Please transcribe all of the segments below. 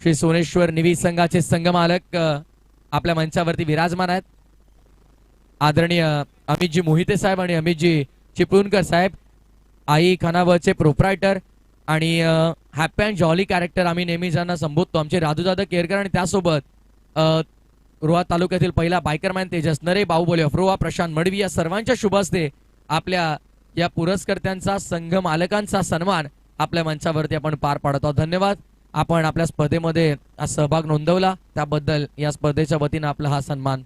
श्री सोनेश्वर निवी संघाचे संघमालक आपल्या मंचावरती विराजमान आहेत. आदरणीय अमितजी मोहिते साहेब आणि अमितजी चिपळूणकर साहेब, आई खानावरचे प्रोप्रायटर आणि हॅपी अँड जॉली कॅरेक्टर आम्ही नेहमी ज्यांना संबोधतो, आमचे राजूदादा केरकर, आणि त्यासोबत रोहा तालुक्यातील पहिला बायकरमॅन तेजस नरे, बाहुबली अफ्रोहा, प्रशांत मडवी या सर्वांच्या शुभ हस्ते आपल्या या पुरस्कर्त्यांचा संघ मालकांचा सन्मान आपल्या मंचावरती आपण पार पाडत आहोत. धन्यवाद. आपण आपल्या स्पर्धेमध्ये सहभाग नोंदवला त्याबद्दल या स्पर्धेच्या वतीनं आपला हा सन्मान.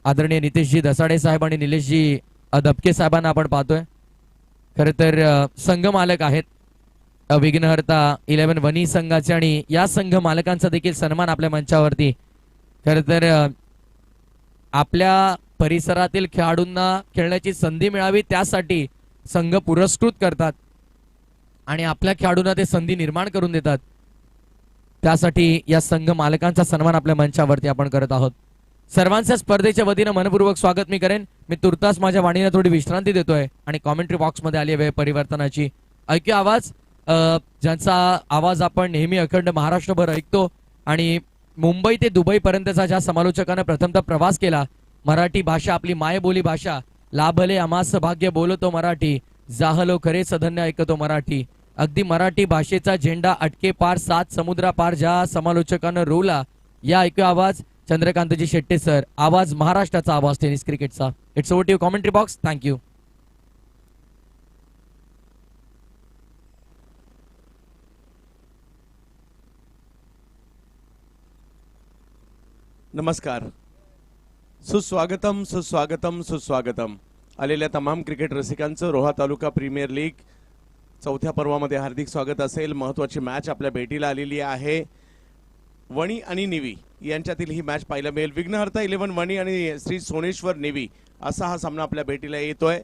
आदरणीय नितेशजी दसाडे साहेब आणि निलेशजी दबके साहेबांना आपण पाहतोय. खरं तर संघ मालक आहेत विघ्नहर्ता 11 वनी संघाचे, आणि या संघ मालकांचा देखील सन्मान आपल्या मंचावरती. खरं तर आपल्या परिसरातील खेळाडूंना खेळण्याची संधी मिळावी त्यासाठी संघ पुरस्कृत करतात आणि आपल्या खेळाडूंना ते संधी निर्माण करून देतात. त्यासाठी या संघ मालकांचा सन्मान आपल्या मंचावरती आपण करत आहोत. सर्वांच्या स्पर्धेच्या वतीनं मनपूर्वक स्वागत मी करेन. मी तुर्तास माझ्या वाणीला थोडी विश्रांती देतोय आणि कॉमेंट्री बॉक्स मध्ये आली वेळ परिवर्तनाची. ऐक्य आवाज, ज्यांचा आवाज आपण नेहमी अखंड महाराष्ट्रभर ऐकतो आणि मुंबई ते दुबई पर्यंतचा ज्या समालोचकांना प्रथमतः प्रवास केला. मराठी भाषा आपली मायबोली भाषा, लाभले आमास भाग्य बोलतो मराठी, जाहलो खरे सधन्य ऐकतो मराठी. अगदी मराठी भाषेचा झेंडा अटके पार 7 समुद्रा पार ज्या समालोचकांना रोवला. या ऐकू आवाज चंद्रकांतजी शेट्टे सर, आवाज महाराष्ट्राचा, आवाज टेनिस क्रिकेटचा. It's over to you commentary box. Thank you. नमस्कार, सुस्वागतम सुस्वागतम सुस्वागतम. आलेल्या तमाम क्रिकेट रसिकांचं रोहा तालुका प्रीमियर लीग चौथ्या पर्वामध्ये हार्दिक स्वागत असेल. महत्त्वाची मॅच आपल्या भेटीला आलेली आहे. वणी आणि निवी यांच्यातील ही मॅच पाहायला मिळेल. विघ्नहर्ता 11 वणी आणि श्री सोनेश्वर निवी असा हा सामना आपल्या भेटीला येतोय.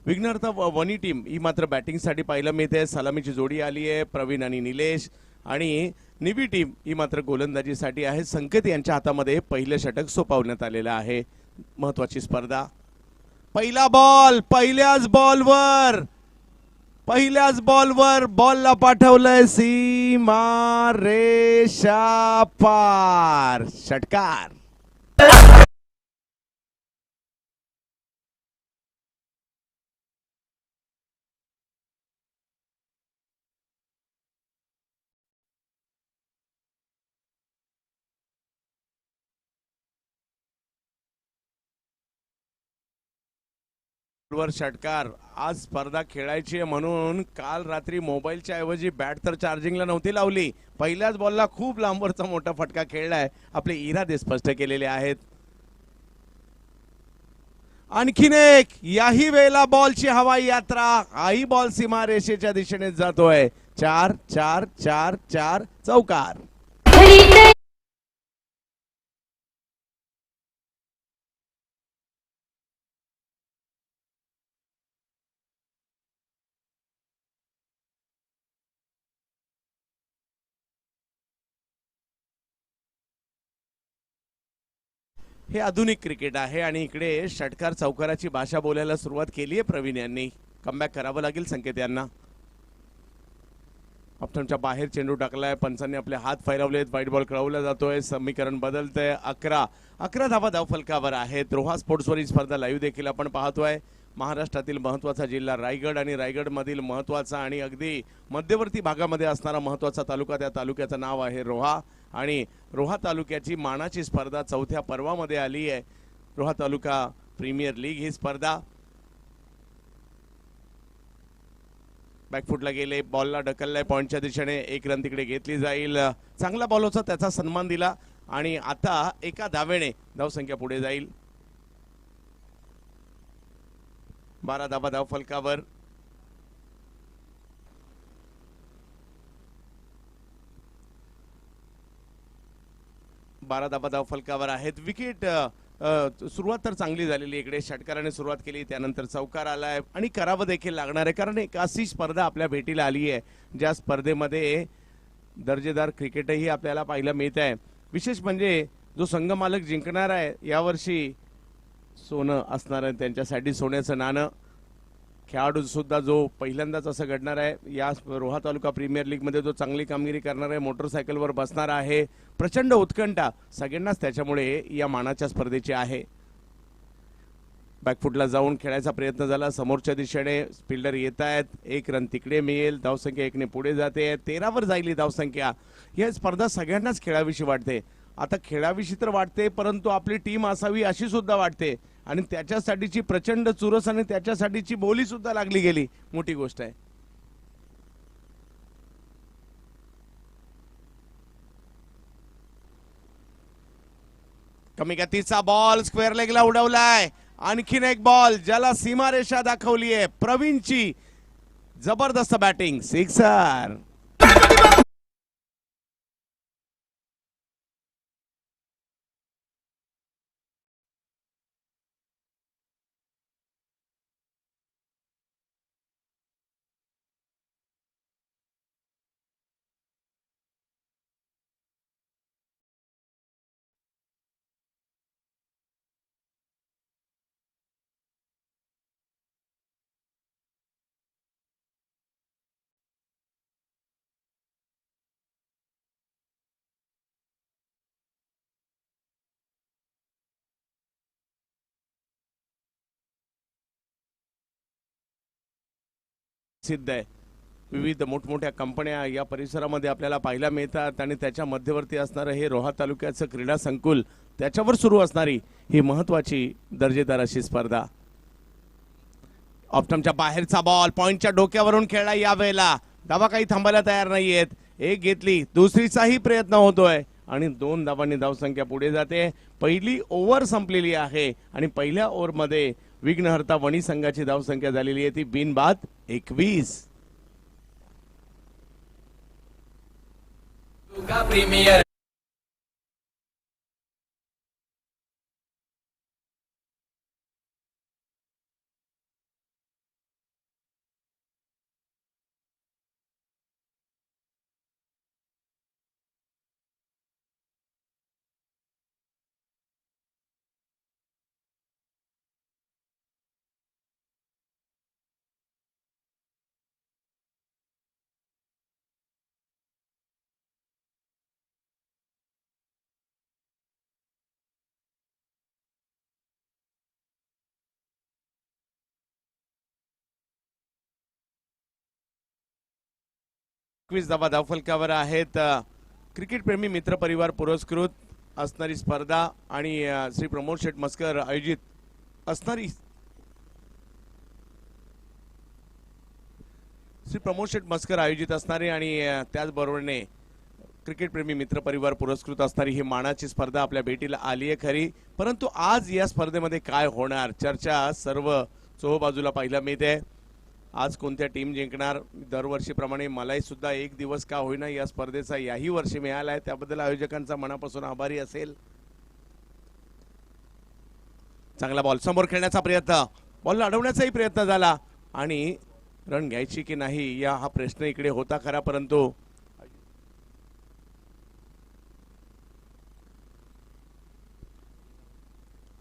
विघ्नहर्ता वणी टीम ही मात्र बॅटिंगसाठी पाहायला मिळते. सलामीची जोडी आली आहे प्रवीण आणि निलेश, आणि निवी टीम ही मात्र गोलंदाजीसाठी आहे. संकेत यांच्या हातामध्ये पहिलं षटक सोपवण्यात आलेलं आहे. महत्वाची स्पर्धा. पहिला बॉल, पहिल्याच बॉलवर बॉलला पाठवलंय सीमा रेषा पार. षटकार. वर षटकार. आज स्पर्धा खेळायची आहे म्हणून काल रात्री मोबाईलच्या ऐवजी बॅट तर चार्जिंगला नव्हती लावली. पहिल्याच बॉलला खूप लांबवरचा मोठा फटका खेळलाय. आपले इरादे स्पष्ट केलेले आहेत. आणखीन एक, याही वेळेला बॉलची हवाई यात्रा. हाही बॉल सीमा रेषेच्या दिशेने जातोय. 4 4 4 4 चौकार. हे आधुनिक क्रिकेट आहे आणि इकडे षटकार चौकाराची भाषा बोलायला सुरुवात केली आहे प्रवीण यांनी. कमबॅक करावं लागेल संकेत यांना. ऑप्शनच्या बाहेर चेंडू टाकलाय. पंचांनी आपले हात फैलावलेत. व्हाईट बॉल खेळवला जातोय. समीकरण बदलतंय. 11 धावा धावफलकावर आहेत. रोहा स्पोर्ट्सवर ही स्पर्धा लाईव्ह देखील आपण पाहतोय. महाराष्ट्रातील महत्त्वाचा जिल्हा रायगड आणि रायगडमधील महत्त्वाचा आणि अगदी मध्यवर्ती भागामध्ये असणारा महत्त्वाचा तालुका, त्या तालुक्याचं नाव आहे रोहा. आणि रोहा तालुक्याची मानाची स्पर्धा चौथ्या पर्वामध्ये आली आहे. रोहा तालुका प्रीमियर लीग ही स्पर्धा. बॅकफुटला गेले, बॉलला ढकललाय पॉइंटच्या दिशेने. 1 रन तिकडे घेतली जाईल. चांगला बॉल होता, त्याचा सन्मान दिला आणि आता एका धावेने धावसंख्या पुढे जाईल. 12 धावा धावफलकावर. धावफलकावर आहेत. विकेट सुरुवात तर चांगली झालेली. इकडे षटकाराने सुरुवात केली, त्यानंतर चौकार आलाय आणि करावं देखील लागणार आहे, कारण एक अशी स्पर्धा आपल्या भेटीला आली आहे ज्या स्पर्धेमध्ये दर्जेदार क्रिकेटही आपल्याला पाहायला मिळत आहे. विशेष म्हणजे जो संघ मालक जिंकणार आहे यावर्षी सोनं असणार आहे त्यांच्यासाठी, सोन्याचं नाणं. खेळाडू सुद्धा जो पहिल्यांदाच असं घडणार आहे या रोहा तालुका प्रीमियर लीग मध्ये जो चांगली कामगिरी करणार आहे, मोटरसायकलवर बसणार आहे. प्रचंड उत्कंठा सगळ्यांनाच त्याच्यामुळे या मानाच्या स्पर्धेची आहे. बॅकफुटला जाऊन खेळायचा प्रयत्न झाला, समोरच्या दिशेने फिल्डर येत आहेत, 1 रन तिकडे मिळेल, धावसंख्या 1 ने पुढे जाते, 13 वर जाईल ही धावसंख्या. ही स्पर्धा सगळ्यांनाच खेळाविषयी वाटते. आता खेळाविषयी तर वाटते, परंतु आपली टीम असावी अशी सुद्धा वाटते आणि त्याच्यासाठीची प्रचंड चुरस आणि त्याच्यासाठीची बोली सुद्धा लागली गेली, मोठी गोष्ट आहे. कमी गतीचा बॉल स्क्वेअर लेगला उडवलाय. आणखीन एक बॉल ज्याला सीमारेषा दाखवली आहे, प्रवीणची जबरदस्त बॅटिंग, सिक्सर. सिद्ध आहे. विविध मोठमोठ्या कंपन्या या परिसरामध्ये आपल्याला पाहायला मिळतात आणि त्याच्या मध्यवर्ती असणारं हे रोहा तालुक्याचं क्रीडा संकुल, त्याच्यावर सुरू असणारी ही महत्वाची दर्जेदार अशी स्पर्धा. ऑप्टमच्या बाहेरचा बॉल पॉइंटच्या डोक्यावरून खेळला, यावेळेला धावा काही थांबायला तयार नाहीयेत. 1 घेतली, दुसरीचाही प्रयत्न होतोय आणि 2 धावांनी धावसंख्या पुढे जाते. पहिली ओव्हर संपलेली आहे आणि पहिल्या ओव्हरमध्ये विघ्नहर्ता वणी संघाची धावसंख्या झालेली आहे ती बिनबाद 21. प्रीमियर धावा धावफलकावर आहेत. क्रिकेट प्रेमी मित्र परिवार पुरस्कृत असणारी स्पर्धा आणि श्री प्रमोद शेठ मस्कर आयोजित असणारी आणि त्याचबरोबरने क्रिकेट प्रेमी मित्र परिवार पुरस्कृत असणारी ही मानाची स्पर्धा आपल्या भेटीला आली आहे खरी, परंतु आज या स्पर्धेमध्ये काय होणार, चर्चा सर्व चोहोबाजूला पाहायला मिळते. आज कोणत्या टीम जिंकणार, दरवर्षीप्रमाणे मलाही सुद्धा एक दिवस का होईना या स्पर्धेचा याही वर्षी मिळाला आहे, त्याबद्दल आयोजकांचा मनापासून आभारी असेल. चांगला बॉल समोर खेळण्याचा प्रयत्न, बॉल अडवण्याचाही प्रयत्न झाला आणि रन घ्यायची की नाही या हा प्रश्न इकडे होता खरा, परंतु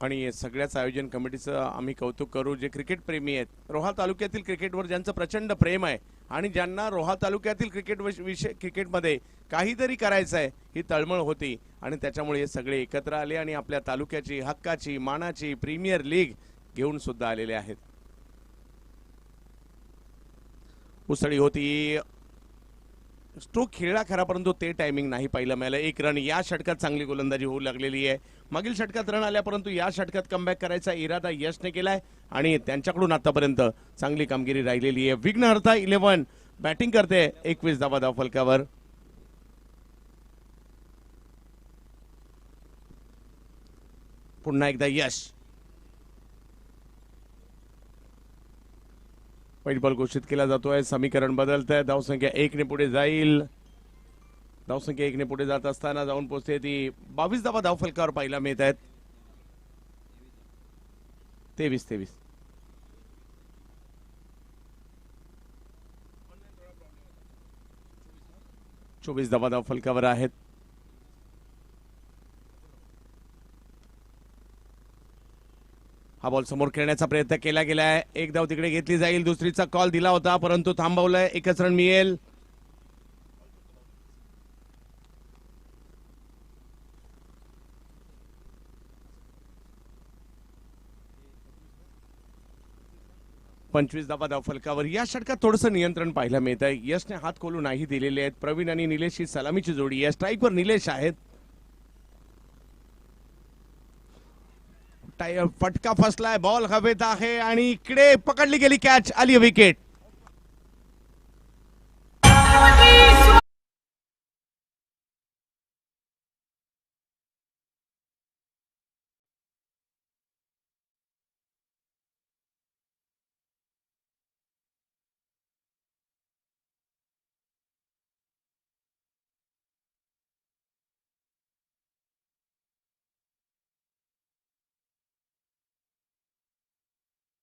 आणि सगळ्याच आयोजन कमिटीचं आम्ही कौतुक करू, जे क्रिकेट प्रेमी आहेत, रोहा तालुक्यातील क्रिकेटवर ज्यांचं प्रचंड प्रेम आहे आणि ज्यांना रोहा तालुक्यातील क्रिकेटमध्ये काहीतरी करायचं आहे ही तळमळ होती आणि त्याच्यामुळे हे सगळे एकत्र आले आणि आपल्या तालुक्याची हक्काची मानाची प्रीमियर लीग घेऊन सुद्धा आलेले आहेत. उसळी होती, स्ट्रोक खेळला खरा, परंतु ते टायमिंग नाही पाहिलं मिळालं. 1 रन या षटकात चांगली गोलंदाजी होऊ लागलेली आहे. मागील षटकात रन आल्या, परंतु या षटकात कमबॅक करायचा इरादा यशने केलाय आणि त्यांच्याकडून आतापर्यंत चांगली कामगिरी राहिलेली आहे. विघ्नहर्ता 11 बॅटिंग करते, 21 धावा धावफलकावर. पुन्हा एकदा यश, पहिली बॉल घोषित केला जातोय, समीकरण बदलत आहे, धावसंख्या 1 ने पुढे जाईल. धावसंख्या 1 ने पुढे जात असताना जाऊन पोहोचते ती 22 धावा धावफलकावर पाहायला मिळत आहेत. 23 24 धावा धावफलकावर आहेत. हा बॉल समोर खेळण्याचा प्रयत्न केला गेलाय. एक धाव तिकडे घेतली जाईल. दुसरीचा कॉल दिला होता परंतु थांबवलाय. एकच रन मिळेल. पंचवीस धावा धाव फलकावर. या षटकात थोडंसं नियंत्रण पाहायला मिळत आहे. यशने हात खोलू नाही दिलेले आहेत. प्रवीण आणि निलेश ही सलामीची जोडी आहे. स्ट्राईकवर निलेश आहेत. फटका फसलाय. बॉल हवेत आहे आणि इकडे पकडली गेली कॅच. आली विकेट.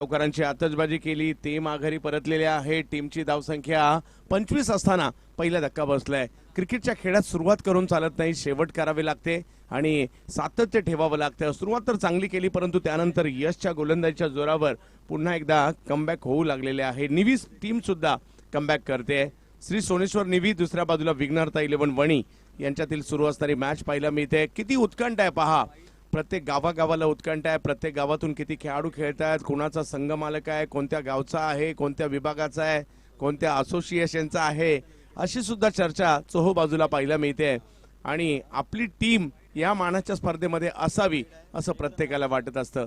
गावकरांची आतषबाजी केली. ते माघारी परतलेले आहे. टीमची धावसंख्या 25 असताना पहिला धक्का बसलाय. क्रिकेटच्या खेळात सुरुवात करून चालत नाही. शेवट करावे लागते आणि सातत्य ठेवावं लागतं. सुरुवात तर चांगली केली परंतु त्यानंतर यशच्या गोलंदाजीच्या जोरावर पुन्हा एकदा कमबॅक होऊ लागलेले आहे. निवी टीम सुद्धा कमबॅक करते. श्री सोनेश्वर निवी, दुसऱ्या बाजूला विघ्नहर्ता 11 वणी यांच्यातील सुरू असणारी मॅच पाहायला मिळते. किती उत्कंठ आहे पहा. प्रत्येक गावागावाला उत्कंठ आहे. प्रत्येक गावातून किती खेळाडू खेळत आहेत, कोणाचा संघ मालक आहे, कोणत्या गावचा आहे, कोणत्या विभागाचा आहे, कोणत्या असोसिएशनचा आहे, अशी सुद्धा चर्चा चोहो बाजूला पाहायला मिळते. आणि आपली टीम या मानाच्या स्पर्धेमध्ये असावी असं प्रत्येकाला वाटत असतं.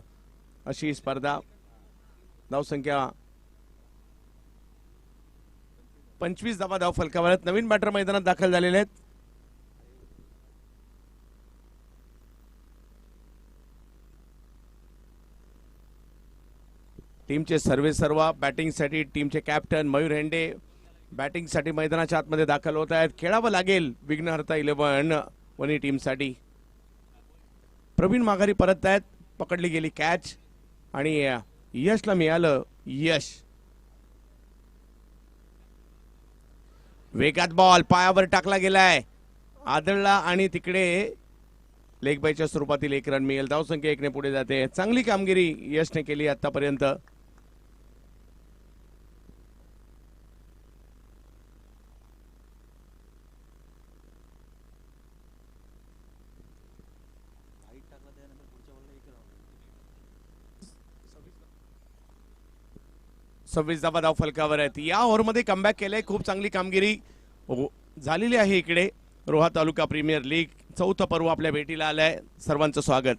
अशी स्पर्धा. धावसंख्या 25 धावा धाव फलकावर. नवीन बॅटर मैदानात दाखल झालेले आहेत. टीमचे सर्वेसर्वा बॅटिंगसाठी टीमचे कॅप्टन मयूर हेंडे बॅटिंगसाठी मैदानाच्या आतमध्ये दाखल होत आहेत. खेळावं लागेल विघ्नहर्ता 11 वनी टीमसाठी. प्रवीण माघारी परत आहेत. पकडली गेली कॅच आणि यशला मिळालं यश. वेगात बॉल पायावर टाकला गेलाय. आदळला आणि तिकडे लेग बायच्या स्वरूपातील 1 रन मिळेल. धावसंख्या 1 ने पुढे जाते. चांगली कामगिरी यशने केली आतापर्यंत. सव्वीस धावा धाव फलकावर आहेत. या ओव्हरमध्ये कमबॅक केलंय. खूप चांगली कामगिरी झालेली आहे. इकडे रोहा तालुका प्रीमियर लीग चौथं पर्व आपल्या भेटीला आलंय. सर्वांचं स्वागत.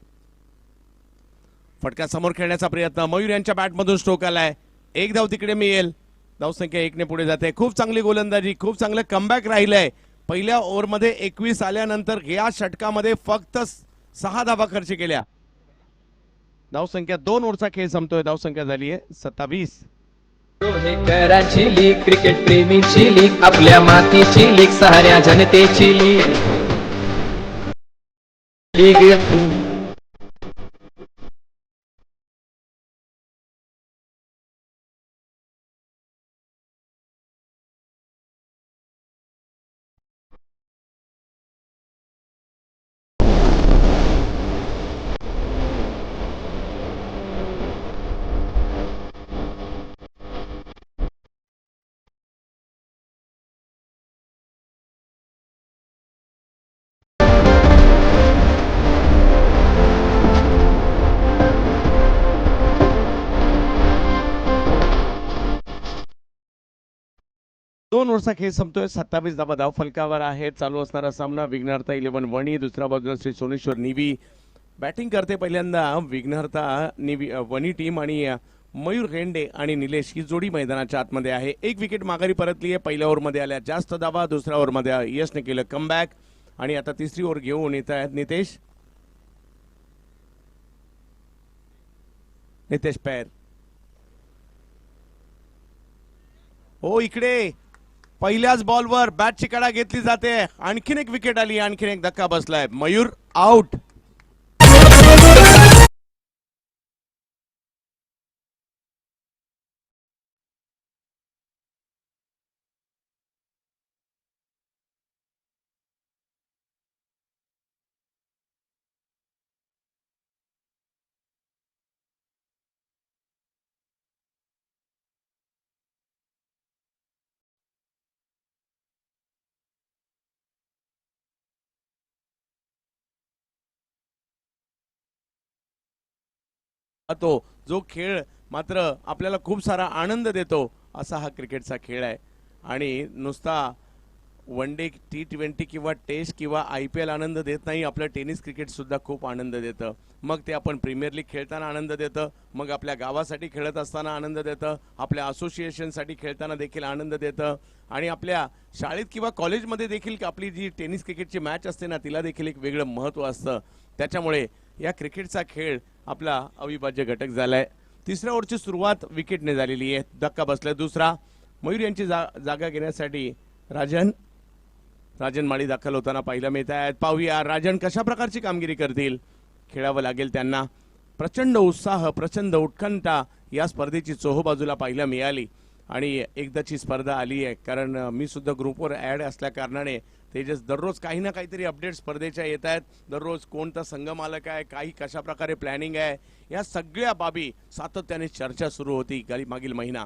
फटका समोर खेळण्याचा प्रयत्न मयूर यांच्या बॅटमधून स्ट्रोक आलाय. 1 धाव तिकडे मिळेल. धावसंख्या 1 ने पुढे जाते. खूप चांगली गोलंदाजी, खूप चांगलं कमबॅक राहिलंय. पहिल्या ओव्हरमध्ये 21 आल्यानंतर या षटकामध्ये फक्त 6 धावा खर्च केल्या. धावसंख्या 2 ओव्हरचा खेळ संपतोय. धावसंख्या झाली आहे 27. कराची लीग, क्रिकेट प्रेमीची लीग, आपल्या मातीची लीग, साऱ्या जनतेची लीग. दोन ओव्हरचा खेळ संपतोय. 27 धावा धाव फलकावर आहे. चालू असणारा सामना विघ्नहर्ता 11 वणी, दुसऱ्या बाजूला श्री सोनेश्वर निवी. बॅटिंग करते पहिल्यांदा विघ्नहर्ता निवी वणी टीम आणि मयूर हेंडे आणि निलेश ही जोडी मैदानाच्या आतमध्ये आहे. 1 विकेट माघारी परतली आहे. पहिल्या ओव्हरमध्ये आल्या जास्त धावा. दुसऱ्या ओव्हरमध्ये यशने केलं कमबॅक आणि आता तिसरी ओव्हर घेऊन येत आहेत नितेश पैर. हो, इकडे पहिल्याच बॉलवर बॅटची कडा घेतली जाते. आणखीन 1 विकेट आली. आणखीन 1 धक्का बसलाय. मयूर आउट. तो जो खेळ मात्र आपल्याला खूप सारा आनंद देतो असा हा क्रिकेटचा खेळ आहे. आणि नुसता वन डे T20 किंवा टेस्ट किंवा IPL आनंद देत नाही, आपलं टेनिस क्रिकेट सुद्धा खूप आनंद देतं. मग ते आपण प्रीमियर लीग खेळताना आनंद देतं, मग आपल्या गावासाठी खेळत असताना आनंद देतं, आपल्या असोसिएशनसाठी खेळताना देखील आनंद देतं, आणि आपल्या शाळेत किंवा कॉलेजमध्ये देखील आपली जी टेनिस क्रिकेटची मॅच असते ना तिला देखील एक वेगळं महत्त्व असतं. त्याच्यामुळे या क्रिकेटचा खेळ आपला अविभाज्य घटक झालाय. तिसऱ्या ओव्हरची सुरुवात विकेटने झालेली आहे. धक्का बसलाय दुसरा. मयूर यांची जागा घेण्यासाठी राजन माळी दाखल होताना पाहायला मिळत आहेत. पाहूया राजन कशा प्रकारची कामगिरी करतील. खेळावं लागेल त्यांना. प्रचंड उत्साह, प्रचंड उत्कंठा या स्पर्धेची चोहोबाजूला पाहायला मिळाली. आणि एकदाची स्पर्धा आली आहे, कारण मी सुद्धा ग्रुपवर ॲड असल्या कारणाने तेजस दररोज काही ना काहीतरी अपडेट स्पर्धेच्या येत आहेत. दररोज कोणता संघ मालक आहे, काही कशा प्रकारे प्लॅनिंग आहे, या सगळ्या बाबी सातत्याने चर्चा सुरू होती मागील महिना.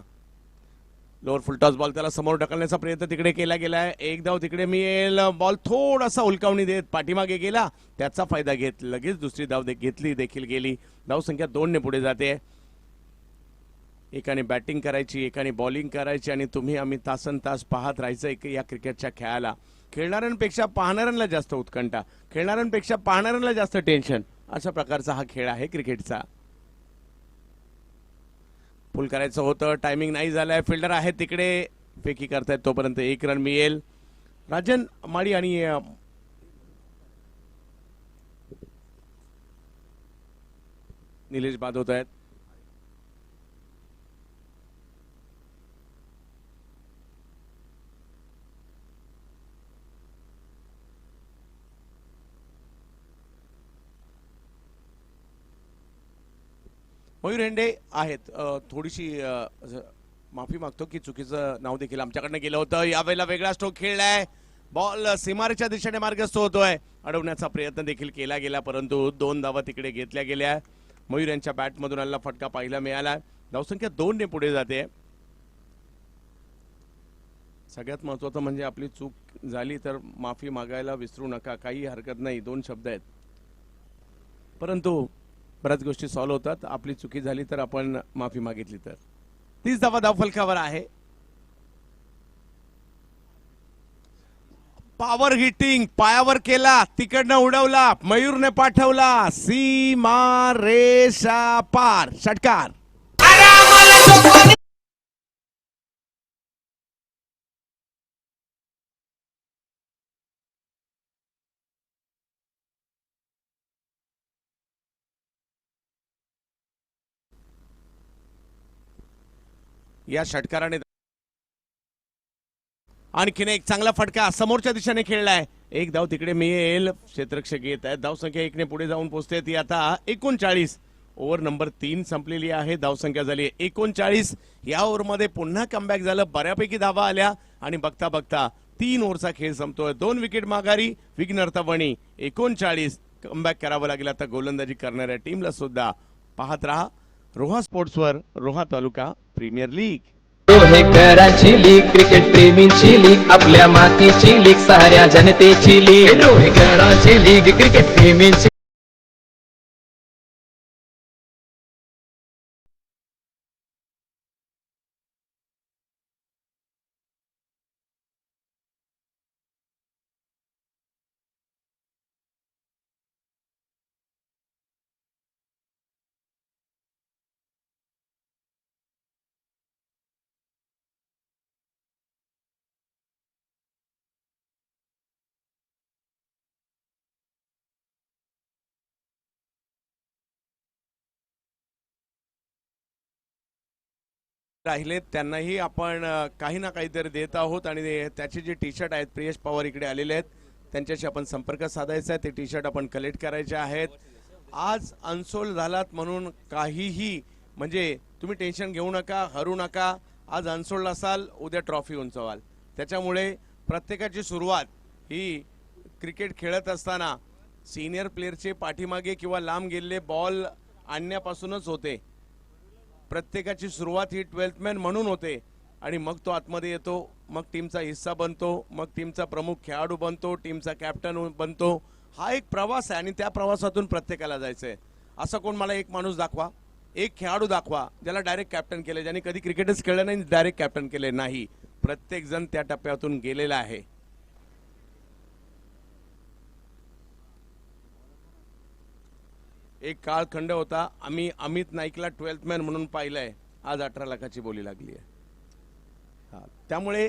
लोअर फुल टॉस बॉल त्याला समोर ढकलण्याचा प्रयत्न तिकडे केला गेलाय. एक धाव तिकडे मिळेल. बॉल थोडासा उलकावणी देत पाठीमागे गेला, त्याचा फायदा घेत लगेच दुसरी धाव घेतली देखील गेली. धावसंख्या 2 ने पुढे जाते. एकाने बॅटिंग करायची, एकाने बॉलिंग करायची, आणि तुम्ही आम्ही तासन तास पाहत राहायचं या क्रिकेटच्या खेळाला. खेळणाऱ्यांपेक्षा पाहणाऱ्यांना जास्त उत्कंठा, खेळणाऱ्यांपेक्षा पाहणाऱ्यांना जास्त टेन्शन, अशा प्रकारचा हा खेळ आहे क्रिकेटचा. फुल करायचं होतं, टायमिंग नाही झालाय. फिल्डर आहे तिकडे, फेकी करतायत तोपर्यंत 1 रन मिळेल. राजन माळी आणि निलेश बाद होत आहेत. मयूर हेंडे आहेत. थोडीशी माफी मागतो की चुकीचं नाव देखील आमच्याकडनं गेलं होतं. यावेळेला वेगळा स्ट्रोक खेळलाय. बॉल सीमारेच्या दिशेने मार्गस्थ होतोय. अडवण्याचा प्रयत्न देखील केला गेला, परंतु 2 धावा तिकडे घेतल्या गेल्या. मयूर यांच्या बॅटमधून आलेला फटका पाहायला मिळाला. धावसंख्या 2 ने पुढे जाते. सगळ्यात महत्वाचं म्हणजे आपली चूक झाली तर माफी मागायला विसरू नका, काही हरकत नाही, 2 शब्द आहेत. परंतु बऱ्याच गोष्टी सॉल्व्ह होतात. आपली चुकी झाली तर आपण माफी मागितली तर. 30 धावा धावफलकावर आहे. पॉवर हिटिंग पायावर केला, तिकडनं उडवला, मयूरने पाठवला सीमा रेषा पार. षटकार. या षटकाराने आणखीन एक चांगला फटका समोरच्या दिशेने खेळलाय. 1 धाव तिकडे मिळेल. क्षेत्ररक्षक येत आहेत. धावसंख्या 1 ने पुढे जाऊन पोहोचते. ती आता 39. ओव्हर नंबर 3 संपलेली आहे. धावसंख्या झाली 39. या ओव्हरमध्ये पुन्हा कमबॅक झालं. बऱ्यापैकी धावा आल्या आणि बघता बघता 3 ओव्हरचा खेळ संपतोय. 2 विकेट माघारी. विघ्नर्ता वणी 39. कमबॅक करावं लागेल आता गोलंदाजी करणाऱ्या टीमला सुद्धा. पाहत रहा रोहा स्पोर्ट्सवर, रोहा तालुका प्रीमियर लीग. रोहेकरांची लीग, क्रिकेट प्रेमींची लीग, आपल्या मातीची लीग, साऱ्या जनतेची लीग. रोहेकरांची लीग, क्रिकेट प्रेमींची. राहिलेत त्यांनाही आपण काही ना काहीतरी देत आहोत. आणि त्याचे जे टी शर्ट आहेत, प्रियेश पवार इकडे आलेले आहेत, त्यांच्याशी आपण संपर्क साधायचा आहे. ते टी शर्ट आपण कलेक्ट करायचे आहेत. आज अनसोल झालात म्हणून काहीही म्हणजे तुम्ही टेन्शन घेऊ नका, हरू नका. आज अनसोल्ड असाल, उद्या ट्रॉफी उंचवाल. त्याच्यामुळे प्रत्येकाची सुरुवात ही क्रिकेट खेळत असताना सिनियर प्लेअरचे पाठीमागे किंवा लांब गेलेले बॉल आणण्यापासूनच होते. प्रत्येकाची सुरुवात ही 12th मॅन म्हणून होते आणि मग तो आतमध्ये येतो, मग टीमचा हिस्सा बनतो, मग टीमचा प्रमुख खेळाडू बनतो, टीमचा कॅप्टन बनतो. हा एक प्रवास आहे आणि त्या प्रवासातून प्रत्येकाला जायचंय. असं कोण मला एक माणूस दाखवा एक खेळाडू दाखवा ज्याला डायरेक्ट कॅप्टन केले, ज्याने कधी क्रिकेटच खेळलं नाही डायरेक्ट कॅप्टन केले नाही. प्रत्येक जण त्या टप्प्यातून गेलेला आहे. एक काळखंड होता, आम्ही अमित नाईकला 12th मॅन म्हणून पाहिलंय, आज 18 लाखाची बोली लागली आहे. त्यामुळे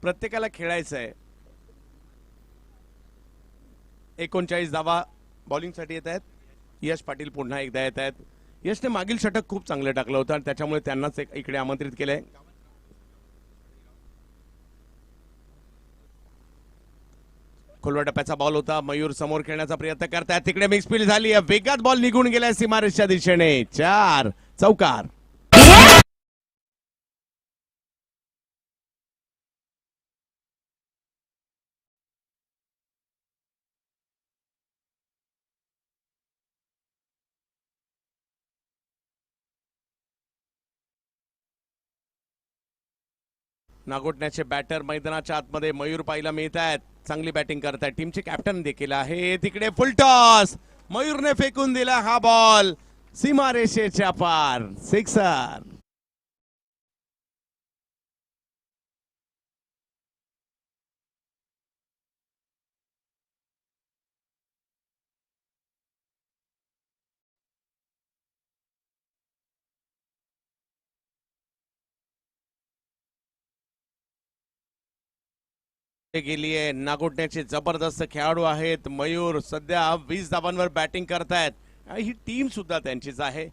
प्रत्येकाला खेळायचं आहे. 39 धावा बॉलिंगसाठी येत आहेत. यश पाटील पुन्हा एकदा येत आहेत. यशने मागील षटक खूप चांगलं टाकलं होतं आणि त्याच्यामुळे त्यांनाच इकडे आमंत्रित केलंय. खोलवा टप्प्याचा बॉल होता. मयूर समोर खेळण्याचा प्रयत्न करतायत. तिकडे मिक्स फील्ड झाली आहे. वेगात बॉल निघून गेलाय सीमारेषच्या दिशेने. 4 चौकार. नागोटण्याचे बॅटर मैदानाच्या आतमध्ये मयूर पाहायला मिळत आहेत. चांगली बॅटिंग करतायत. टीमचे कॅप्टन देखील आहे. तिकडे फुल टॉस मयूरने फेकून दिला हा बॉल सीमारेषेच्या पार. सिक्सर. गेलीये. नागोटण्याचे जबरदस्त खेळाडू आहेत. मयूर सध्या 20 धावांवर बॅटिंग करतायत. ही टीम सुद्धा त्यांचीच आहे.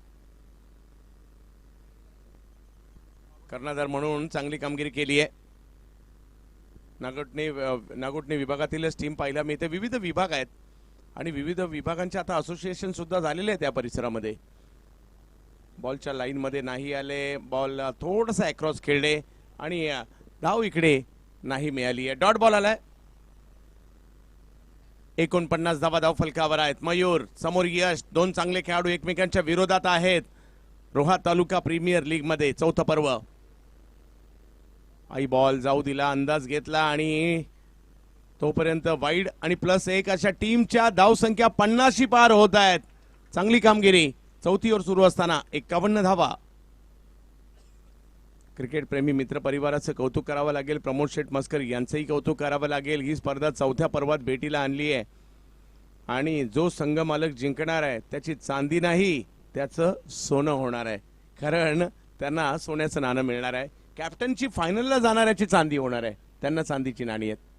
कर्णधार म्हणून चांगली कामगिरी केली आहे. नागोटणे विभागातीलच टीम पाहायला मिळते. विविध विभाग आहेत आणि विविध विभागांचे आता असोसिएशन सुद्धा झालेले आहेत या परिसरामध्ये. बॉलच्या लाईन मध्ये नाही आले. बॉल थोडासा अक्रॉस खेळले आणि धाव इकडे नाही मिळाली आहे. डॉट बॉल आलाय. 49 धावा धाव फलकावर आहेत. मयूर समोर यश. दोन चांगले खेळाडू एकमेकांच्या विरोधात आहेत. रोहा तालुका प्रीमियर लीग मध्ये चौथं पर्व. आई बॉल जाऊ दिला, अंदाज घेतला आणि तोपर्यंत वाईड आणि +1 अशा टीमच्या धावसंख्या 50 पार होत आहेत. चांगली कामगिरी. चौथी ओव्हर सुरू असताना 51 धावा. क्रिकेट प्रेमी मित्र परिवाराचं कौतुक करावं लागेल. प्रमोद शेठ मस्कर यांचंही कौतुक करावं लागेल. ही स्पर्धा चौथ्या पर्वात भेटीला आणली आहे आणि जो संघ मालक जिंकणार आहे त्याची चांदी नाही, त्याचं सोनं होणार आहे. कारण त्यांना सोन्याचं नाणं मिळणार आहे. कॅप्टनची फायनलला जाणाऱ्याची चांदी होणार आहे. त्यांना चांदीची नाणी आहेत.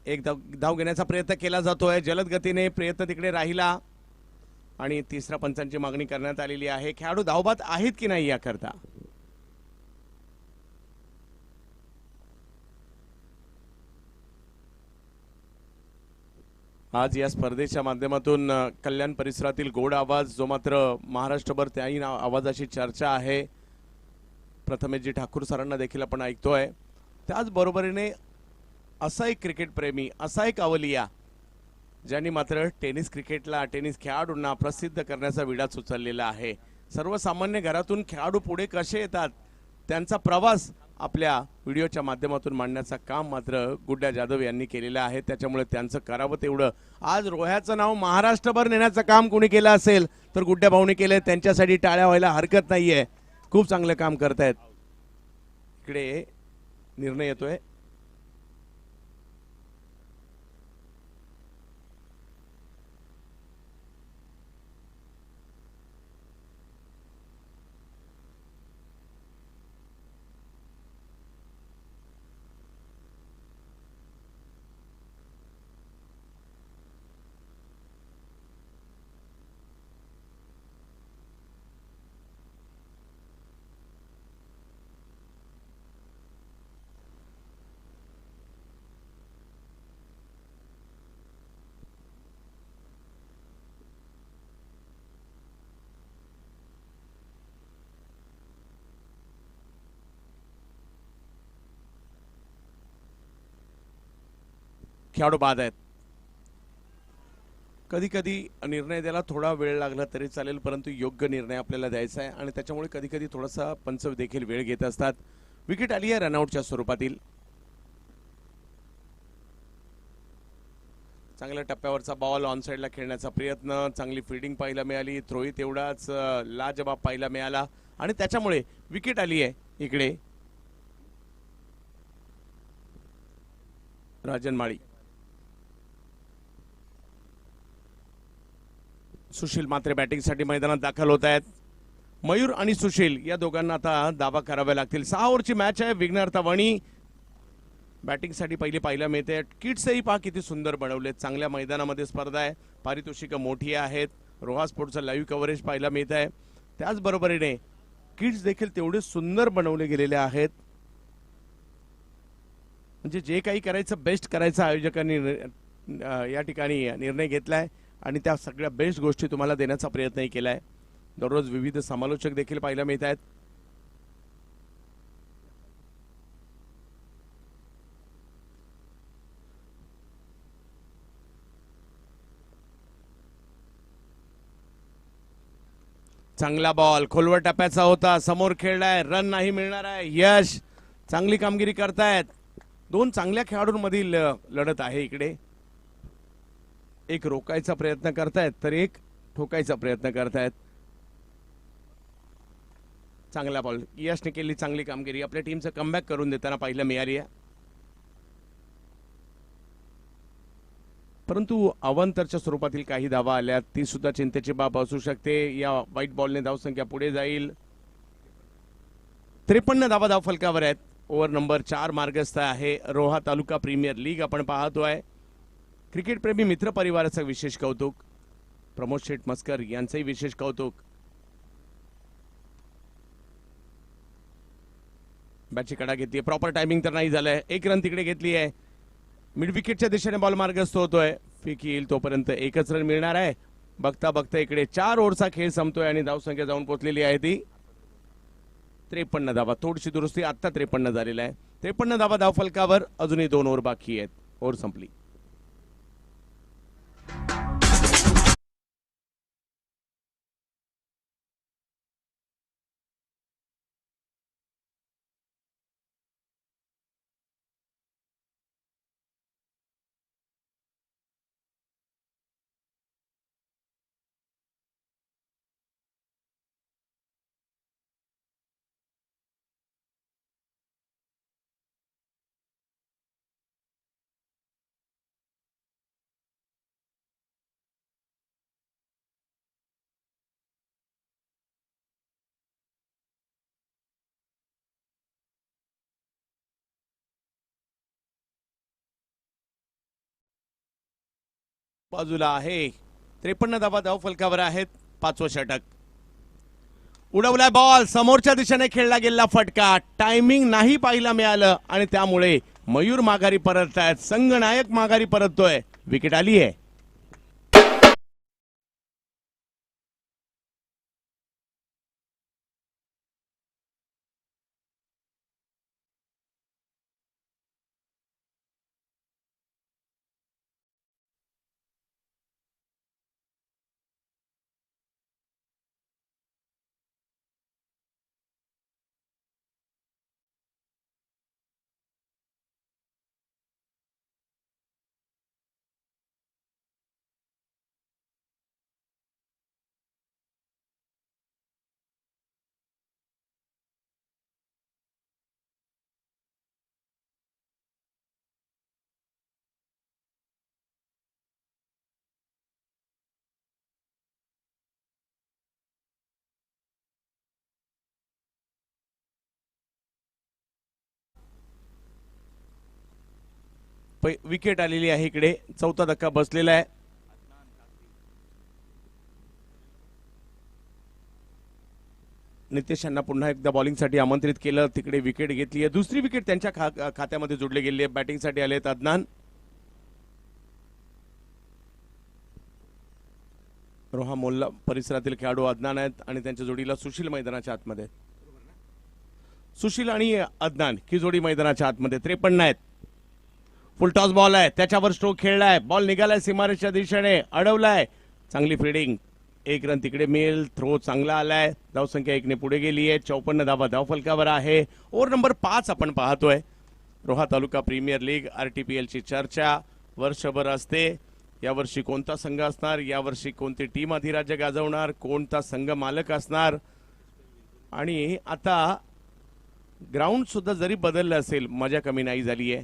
एक धाव घेण्याचा प्रयत्न केला जातोय. जलद गतीने प्रयत्न तिकडे राहिला आणि तिसऱ्या पंचांची मागणी करण्यात आलेली आहे. खेळाडू धावबाद आहेत की नाही याकरता. आज या स्पर्धेच्या माध्यमातून कल्याण परिसरातील गोड आवाज जो मात्र महाराष्ट्रभर त्याही आवाजाची चर्चा आहे. प्रथमेशजी ठाकूर सरांना देखील आपण ऐकतोय. त्याचबरोबरीने असा एक क्रिकेट प्रेमी, असा एक अवलिया ज्यांनी मात्र टेनिस क्रिकेटला, टेनिस खेळाडूंना प्रसिद्ध करण्याचा विडाच उचललेला आहे. सर्वसामान्य घरातून खेळाडू पुढे कसे येतात त्यांचा प्रवास आपल्या व्हिडिओच्या माध्यमातून मांडण्याचा काम मात्र गुड्डा जाधव यांनी केलेलं आहे. त्याच्यामुळे त्यांचं करावं तेवढं. आज रोह्याचं नाव महाराष्ट्रभर नेण्याचं काम कोणी केलं असेल तर गुड्डा भाऊने केलंय. त्यांच्यासाठी टाळ्या व्हायला हरकत नाहीये. खूप चांगलं काम करतायत. इकडे निर्णय येतोय. खेळाडू बाद आहेत. कधी कधी निर्णय द्यायला थोडा वेळ लागला तरी चालेल, परंतु योग्य निर्णय आपल्याला द्यायचा आहे आणि त्याच्यामुळे कधी कधी थोडासा पंच देखील वेळ घेत असतात. विकेट आली आहे रनआउटच्या स्वरूपातील. चांगल्या टप्प्यावरचा बॉल ऑन साइडला खेळण्याचा प्रयत्न, चांगली फिल्डिंग पाहायला मिळाली, थ्रोही तेवढाच लाजबाब पाहायला मिळाला आणि त्याच्यामुळे विकेट आली आहे इकडे राजन माळी. सुशील मात्रे बॅटिंगसाठी मैदानात दाखल होत आहेत. मयूर आणि सुशील या दोघांना आता दावा करावे लागतील. 6 ओव्हरची मॅच आहे. विघ्नहर्ता वणी बॅटिंगसाठी पहिली पाहायला मिळते. किट्सही पहा किती सुंदर बनवलेत. चांगल्या मैदानामध्ये स्पर्धा आहे. पारितोषिकं मोठी आहेत. रोहा स्पोर्ट्सचं लाईव्ह कव्हरेज पाहायला मिळत आहे. त्याचबरोबरीने किट्स देखील तेवढे सुंदर बनवले गेलेले आहेत. म्हणजे जे काही करायचं बेस्ट करायचं आयोजकांनी या ठिकाणी निर्णय घेतलाय आणि त्या सगळ्या बेस्ट गोष्टी तुम्हाला देण्याचा प्रयत्नही केलाय. दररोज विविध समालोचक देखील पाहायला मिळत आहेत. चांगला बॉल खोलवर टप्प्याचा होता. समोर खेळलाय. रन नाही मिळणार आहे. यश चांगली कामगिरी करतायत. 2 चांगल्या खेळाडूंमधील लढत आहे इकडे. एक रोकायचा प्रयत्न करतायत तर एक ठोकायचा प्रयत्न करतायत. चांगला बॉल. यशने केली चांगली कामगिरी. आपल्या टीमचं कमबॅक करून देताना पाहायला मिळाली आहे. परंतु अवांतरच्या स्वरूपातील काही धावा आल्या. ती सुद्धा चिंतेची बाब असू शकते. या व्हाईट बॉलने धावसंख्या पुढे जाईल. 53 धावा धाव फलकावर आहेत. ओव्हर नंबर 4 मार्गस्थ आहे. रोहा तालुका प्रीमियर लीग आपण पाहतोय. क्रिकेट प्रेमी मित्र परिवाराचं विशेष कौतुक. प्रमोद शेठ मस्कर यांचंही विशेष कौतुक. बॅटची कडा घेतली. प्रॉपर टायमिंग तर नाही झालंय. 1 रन तिकडे घेतली आहे. मिड विकेटच्या दिशेने बॉल मार्गस्थ होतोय. फिक येईल तोपर्यंत 1च रन मिळणार आहे. बघता बघता इकडे 4 ओव्हरचा खेळ संपतोय आणि धावसंख्या जाऊन पोहोचलेली आहे ती 53 धावा. थोडीशी दुरुस्ती. आता 53 झालेला आहे. 53 धावा धाव फलकावर. अजूनही 2 ओव्हर बाकी आहेत. ओव्हर संपली. बाजूला आहे. 53 धावा धाव फलकावर आहेत. 5वं षटक. उडवलाय बॉल. समोरच्या दिशेने खेळला गेलेला फटका. टायमिंग नाही पाहायला मिळालं आणि त्यामुळे मयूर माघारी परततायत. संघनायक माघारी परततोय. विकेट आली आहे. विकेट आलेली आहे इकडे. 4था धक्का बसलेला आहे. नितेश यांना पुन्हा एकदा बॉलिंगसाठी आमंत्रित केलं. तिकडे विकेट घेतली आहे. दुसरी विकेट त्यांच्या खात्यामध्ये जोडली गेली आहे. बॅटिंगसाठी आलेत अदनान. रोहा मोल्ला परिसरातील खेळाडू अदनान आहेत आणि त्यांच्या जोडीला सुशील मैदानाच्या आतमध्ये. सुशील आणि अदनान ही जोडी मैदानाच्या आतमध्ये. 53 आहेत. फुल टॉस बॉल आहे. त्याच्यावर स्ट्रोक खेळलाय. बॉल निघालाय सीमारेषच्या दिशेने. अडवलाय. चांगली फिल्डिंग. 1 रन तिकडे मिळेल. थ्रो चांगला आलाय. धावसंख्या 1 ने पुढे गेली आहे. 54 धावा धाव फलकावर आहे. ओव्हर नंबर 5 आपण पाहतोय. Roha taluka premier league RTPL ची चर्चा वर्षभर असते. यावर्षी कोणता संघ असणार, यावर्षी कोणती टीम अधिराज्य गाजवणार, कोणता संघ मालक असणार. आणि आता ग्राउंड सुद्धा जरी बदललं असेल मजा कमी नाही झाली आहे.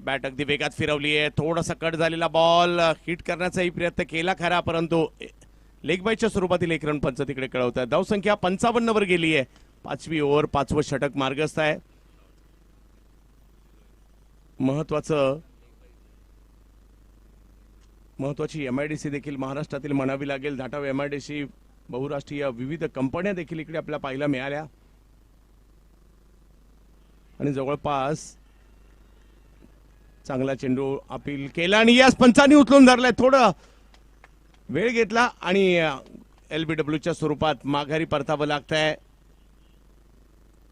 बॅट अगदी वेगात फिरवली आहे, थोडासा कट झालेला बॉल हिट करण्याचाही प्रयत्न केला खरा, परंतु लेग बायच्या स्वरूपातील एक रन पंच तिकडे कळवत आहे. धावसंख्या 55 वर गेली आहे. 5वी ओव्हर 5वं षटक मार्गस्थ आहे. महत्वाची MIDC देखील महाराष्ट्रातील म्हणावी लागेल. धाटाव MIDC बहुराष्ट्रीय विविध कंपन्या देखील इकडे आपल्याला पाहायला मिळाल्या आणि जवळपास चांगला चेंडू अपील केला आणि यास पंचांनी उचलून धरलाय. थोडं वेळ घेतला आणि LBWच्या स्वरूपात माघारी परतावं लागतंय.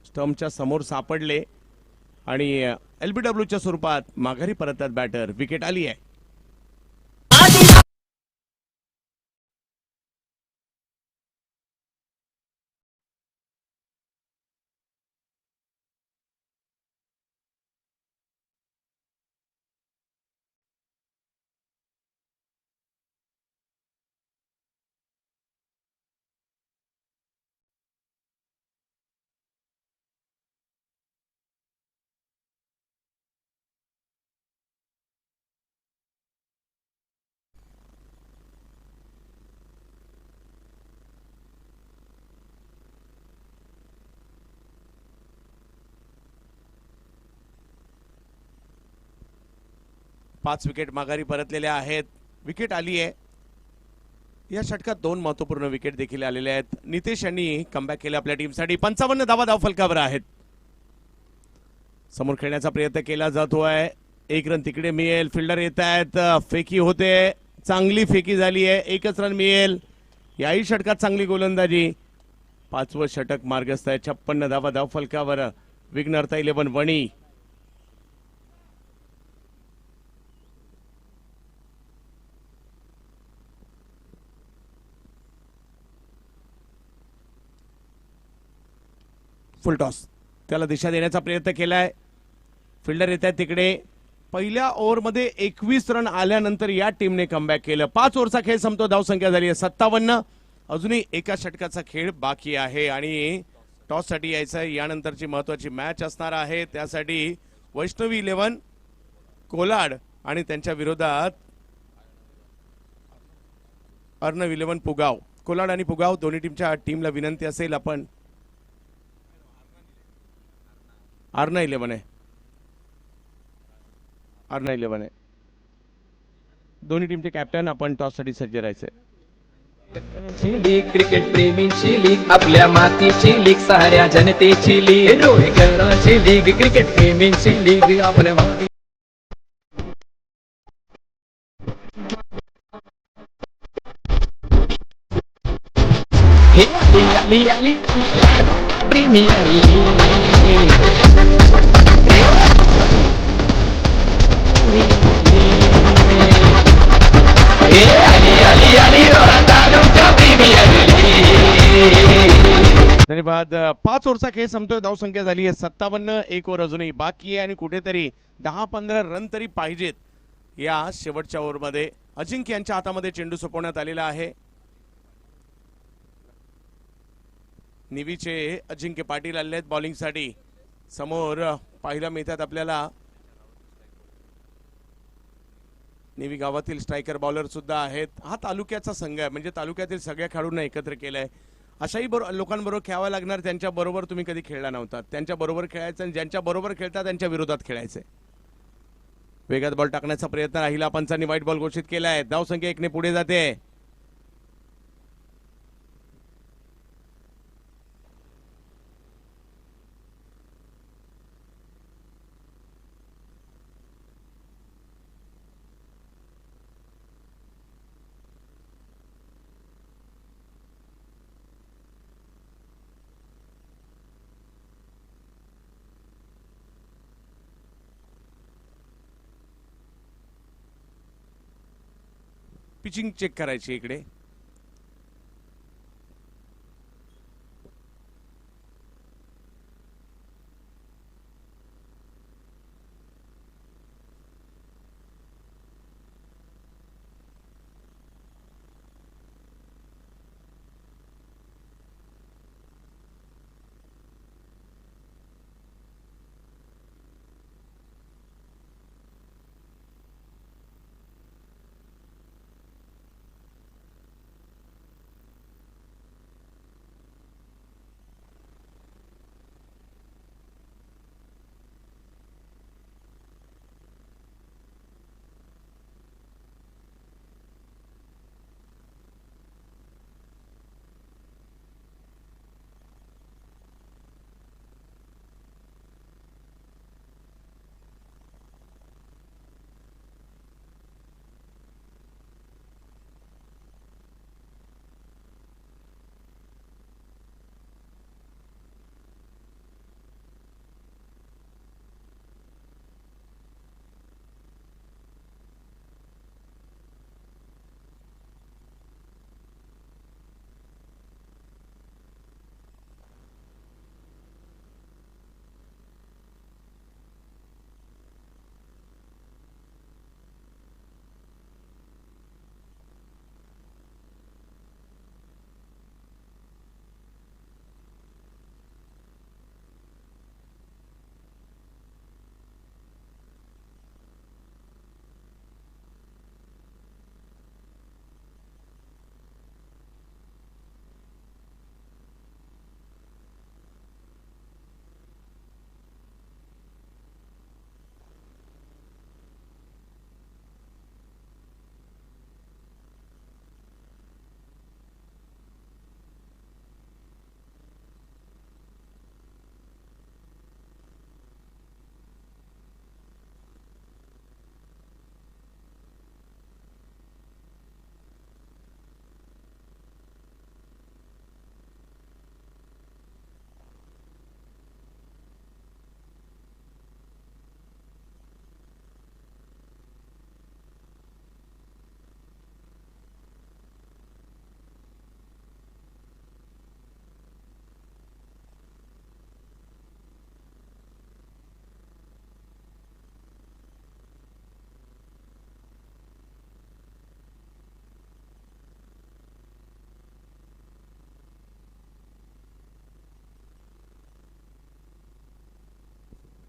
स्टंपच्या समोर सापडले आणि LBWच्या स्वरूपात माघारी परततात बॅटर. विकेट आली आहे. पाच विकेट माघारी परतलेल्या आहेत. विकेट आली आहे. या षटकात 2 महत्वपूर्ण विकेट देखील आलेले आहेत. नितेश यांनी कमबॅक केले आपल्या टीमसाठी. 55 धावा धावफलकावर आहेत. समोर खेळण्याचा प्रयत्न केला जातोय. 1 रन तिकडे मिळेल. फिल्डर येत आहेत. फेकी होते. चांगली फेकी झाली आहे. 1च रन मिळेल. याही षटकात चांगली गोलंदाजी. 5वं षटक मार्गस्थ आहे. 56 धावा धावफलकावर. विघ्नहर्ता 11 वणी. फुल टॉस. त्याला दिशा देण्याचा प्रयत्न केलाय. फिल्डर येत आहेत तिकडे. पहिल्या ओव्हरमध्ये 21 रन आल्यानंतर या टीमने कमबॅक केलं. 5 ओव्हरचा खेळ संपतो. धावसंख्या झाली आहे 57. अजूनही एका षटकाचा खेळ बाकी आहे आणि टॉस साठी यायचं आहे. यानंतरची महत्वाची मॅच असणार आहे. त्यासाठी वैष्णवी 11 कोलाड आणि त्यांच्या विरोधात अर्णव 11 पुगाव. कोलाड आणि पुगाव दोन्ही टीमला विनंती असेल आपण अर्णा 11 आहे. अर्णा 11 आहे. दोन्ही टीमचे कॅप्टन आपण टॉस साठी सज्ज राहायचे. लीग क्रिकेट प्रेमींची लीग आपल्या मातीची लीग साऱ्या जनतेची लीग रोहिकरांची लीग क्रिकेट प्रेमींची लीग आपल्या माती प्रीमियर धन्यवाद. 5 ओव्हरचा खेळ संपतोय. धावसंख्या झाली आहे 57. 1 ओव्हर अजूनही बाकी आहे आणि कुठेतरी 10-15 रन तरी पाहिजेत या शेवटच्या ओव्हरमध्ये. अजिंक्य यांच्या हातामध्ये चेंडू सोपवण्यात आलेला आहे. निवीचे अजिंक्य पाटील आले आहेत बॉलिंगसाठी. समोर पाहायला मिळतात आपल्याला निवी गावातील स्ट्रायकर बॉलर सुद्धा आहेत. हा तालुक्याचा संघ आहे म्हणजे तालुक्यातील सगळ्या खेळाडूंना एकत्र केलंय. अशाही लोकांबरोबर खेळावं लागणार. त्यांच्या बरोबर तुम्ही कधी खेळला नव्हता. त्यांच्या बरोबर खेळायचं आणि ज्यांच्या बरोबर खेळता त्यांच्या विरोधात खेळायचंय. वेगात बॉल टाकण्याचा प्रयत्न राहिला. पंचांनी व्हाईट बॉल घोषित केलाय. धावसंख्या 1 ने पुढे जाते. पिचिंग चेक करायची इकडे.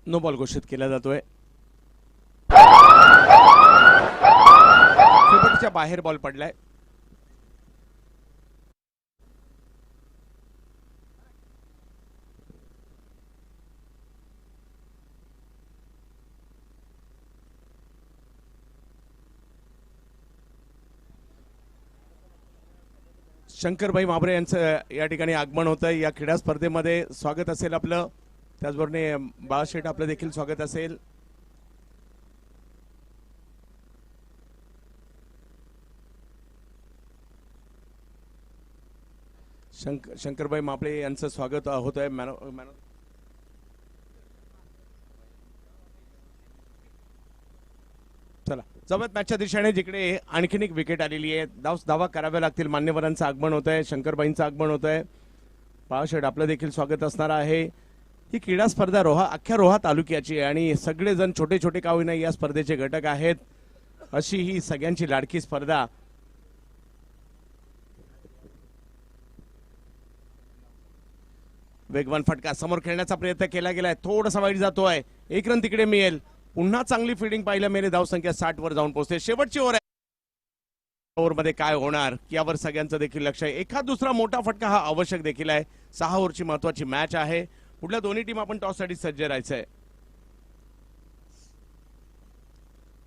नो बॉल घोषित केला जातोय. शेवटच्या बाहेर बॉल पडलाय. शंकरभाई माबरे यांचं या ठिकाणी आगमन होतं. या क्रीडा स्पर्धेमध्ये स्वागत असेल आपलं. त्याचबरोबर बाळाशेठ आपलं देखील स्वागत असेल. शंकरभाई मापळे यांचं स्वागत होत आहे. चला जवळ मॅचच्या दिशेने जिकडे आणखीन एक विकेट आलेली आहे. धावा कराव्या लागतील. मान्यवरांचं आगमन होत आहे. शंकरबाईंचं आगमन होत आहे. बाळाशेठ आपलं देखील स्वागत असणार आहे. ही क्रीडा स्पर्धा अख्ख्या रोहा तालुक्याची आहे आणि सगळेजण छोटे छोटे का होईना या स्पर्धेचे घटक आहेत. अशी ही सगळ्यांची लाडकी स्पर्धा. वेगवान फटका समोर खेळण्याचा प्रयत्न केला गेलाय. थोडासा वाईट जातोय. एक रन तिकडे मिळेल. पुन्हा चांगली फिल्डिंग पाहायला मिळेल. धावसंख्या 60 वर जाऊन पोहोचते. शेवटची ओव्हर आहे. ओव्हर मध्ये काय होणार यावर सगळ्यांचं देखील लक्ष आहे. एखाद दुसरा मोठा फटका हा आवश्यक देखील आहे. 6 ओव्हरची महत्वाची मॅच आहे. पुढल्या दोन्ही टीम आपण टॉस साठी सज्ज राहायचंय.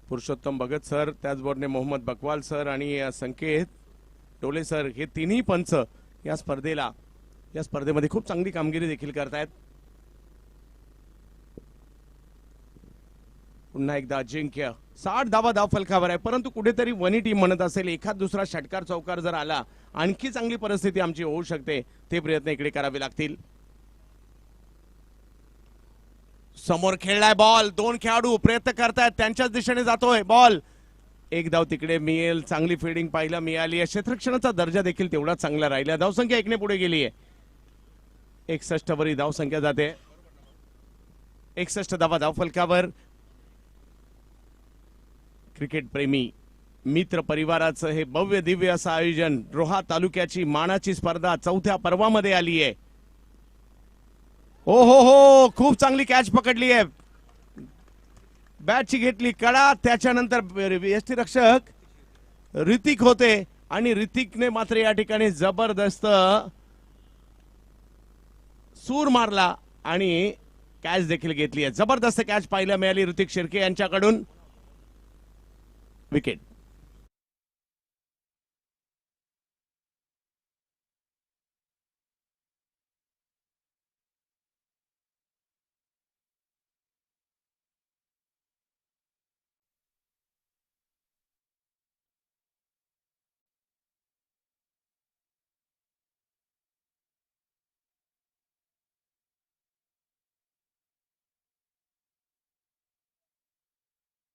पुरुषोत्तम भगत सर, त्याचबरोबर मोहम्मद बकवाल सर आणि संकेत टोले सर हे तिन्ही पंच या स्पर्धेमध्ये खूप चांगली कामगिरी देखील करतायत. पुन्हा एकदा अजिंक्य 60 धाव फलकावर आहे. परंतु कुठेतरी वनी टीम म्हणत असेल एखाद दुसरा षटकार चौकार जर आला आणखी चांगली परिस्थिती आमची होऊ शकते. ते प्रयत्न इकडे करावे लागतील. समोर खेळलाय बॉल. 2 खेळाडू प्रयत्न करतायत. त्यांच्याच दिशेने जातोय बॉल. एक धाव तिकडे मिळेल. चांगली फिल्डिंग पाहायला मिळाली आहे. क्षेत्ररक्षणाचा दर्जा देखील तेवढाच चांगला राहिला. धावसंख्या 1 ने पुढे गेली आहे. 61 वरी धावसंख्या जाते. 61 धाव फलकावर. क्रिकेट प्रेमी मित्र परिवाराचं हे भव्य दिव्य असं आयोजन. रोहा तालुक्याची मानाची स्पर्धा 4थ्या पर्वामध्ये आली आहे. ओ हो खूप चांगली कॅच पकडली आहे. बॅटची घेतली कडा. त्याच्यानंतर यष्टीरक्षक ऋतिक होते आणि ऋतिकने मात्र या ठिकाणी जबरदस्त सूर मारला आणि कॅच देखील घेतली आहे. जबरदस्त कॅच पाहायला मिळाली ऋतिक शिर्के यांच्याकडून. विकेट.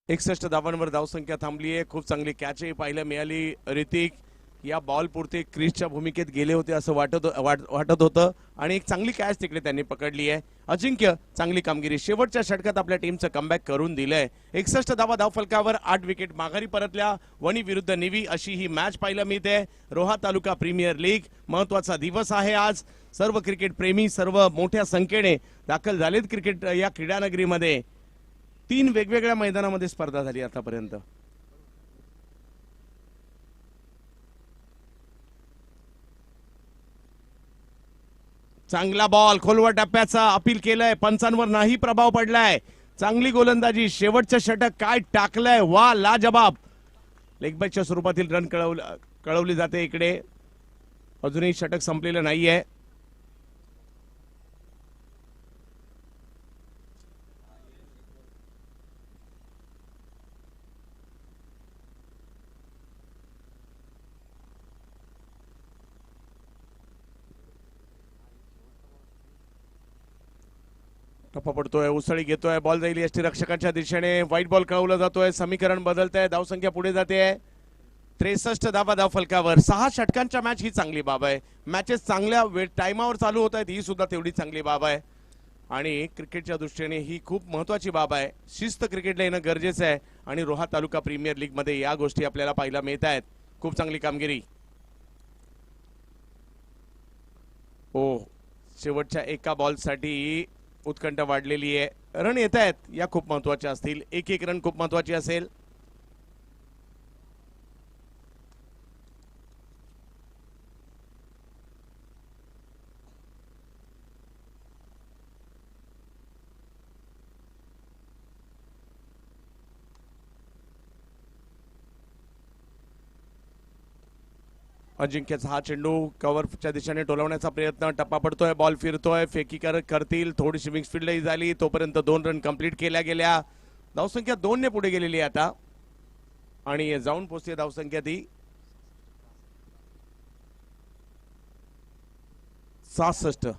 एकसष्ट धावांवर धावसंख्या थांबली आहे. खूप चांगली कॅचही पाहायला मिळाली. ऋतिक या बॉल पुरते क्रिसच्या भूमिकेत गेले होते असं वाटत होतं आणि एक चांगली कॅच तिकडे त्यांनी पकडली आहे. अजिंक्य चांगली कामगिरी. शेवटच्या षटकात आपल्या टीमचं कमबॅक करून दिलंय. 61 धाव फलकावर 8 विकेट माघारी परतल्या. वणी विरुद्ध निवी अशी ही मॅच पाहायला मिळते. रोहा तालुका प्रीमियर लीग महत्वाचा दिवस आहे आज. सर्व क्रिकेट प्रेमी सर्व मोठ्या संख्येने दाखल झालेत क्रिकेट या क्रीडानगरीमध्ये. 3 वेगवेगळ्या मैदानामध्ये स्पर्धा झाली आतापर्यंत. चांगला बॉल खोलवर टप्प्याचा अपील केलंय. पंचांवर नाही प्रभाव पडलाय. चांगली गोलंदाजी. शेवटचं षटक काय टाकलंय. वा लाजबाब. लेगबॅकच्या स्वरूपातील रन कळवली जाते इकडे. अजूनही षटक संपलेलं नाहीये. टप्पा पडतोय. उसळी घेतोय. बॉल जाईल यष्टीरक्षकाच्या दिशेने. व्हाईट बॉल कळवला जातोय. समीकरण बदलतंय. धावसंख्या पुढे जाते. 63 धाव फलकावर. 6 षटकांच्या मॅच ही चांगली बाब आहे. मॅचेस चांगल्या टाइमावर चालू होत आहेत ही सुद्धा तेवढी चांगली बाब आहे आणि क्रिकेटच्या दृष्टीने ही खूप महत्वाची बाब आहे. शिस्त क्रिकेटला येणं गरजेचं आहे आणि रोहा तालुका प्रीमियर लीग मध्ये या गोष्टी आपल्याला पाहायला मिळत आहेत. खूप चांगली कामगिरी. शेवटच्या एका बॉलसाठी उत्कंठ वाढलेली आहे. रन येत आहेत या खूप महत्वाच्या असतील. एक एक रन खूप महत्वाची असेल. अजिंक्यचा हा चेंडू कव्हरच्या दिशेने टोलवण्याचा प्रयत्न. टप्पा पडतोय, बॉल फिरतोय, फेकी करतील. थोडीशी मिक्स फील्डही झाली. तोपर्यंत 2 रन कंप्लीट केल्या गेल्या. धावसंख्या 2 ने पुढे गेलेली आहे आता आणि जाऊन पोहोचते धावसंख्या ती 66.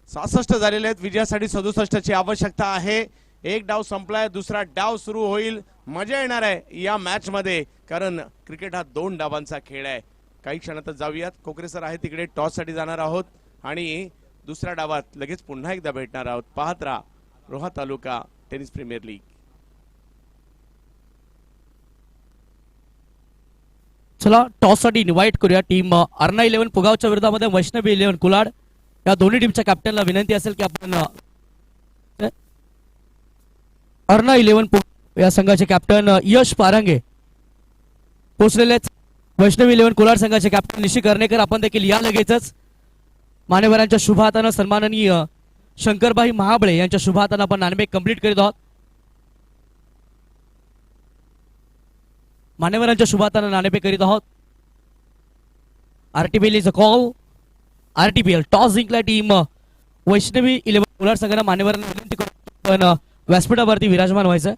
66 झालेले आहेत. विजयासाठी 67 ची आवश्यकता आहे. एक डाव संपलाय, दुसरा डाव सुरू होईल. मजा येणार आहे या मॅच मध्ये, कारण क्रिकेट हा 2 डावांचा खेळ आहे. काही क्षणातच जाऊयात. कोकरे सर आहे तिकडे. टॉस साठी जाणार आहोत आणि दुसऱ्या डावात लगेच पुन्हा एकदा भेटणार आहोत. पाहत राहा रोहा तालुका टेनिस प्रीमियर लीग. चला टॉस साठी इन्व्हाइट करूया टीम अर्ना 11 पुगावच्या विरोधामध्ये वैष्णवी 11 कुलाड. या दोन्ही टीमच्या कॅप्टनला विनंती असेल की आपण अर्ना 11 या संघाचे कॅप्टन यश पारंगे पोहोचलेले. वैष्णवी 11 कुलाड संघाचे कॅप्टन निशी कर्णेकर आपण देखील या लगेचच. मान्यवरांच्या शुभ हातानं सन्माननीय शंकरबाई महाबळे यांच्या शुभ हातानं आपण नाणेफेक कंप्लीट करीत आहोत. मान्यवरांच्या शुभ हातानं नाणेफेक करीत आहोत. आरटीपीएल इज अ कॉल. आरटीपीएल टॉस जिंकला टीम वैष्णवी 11 कुलाड संघानं मान्यवरांना विनंती करतो पण व्यासपीठावरती विराजमान व्हायचं.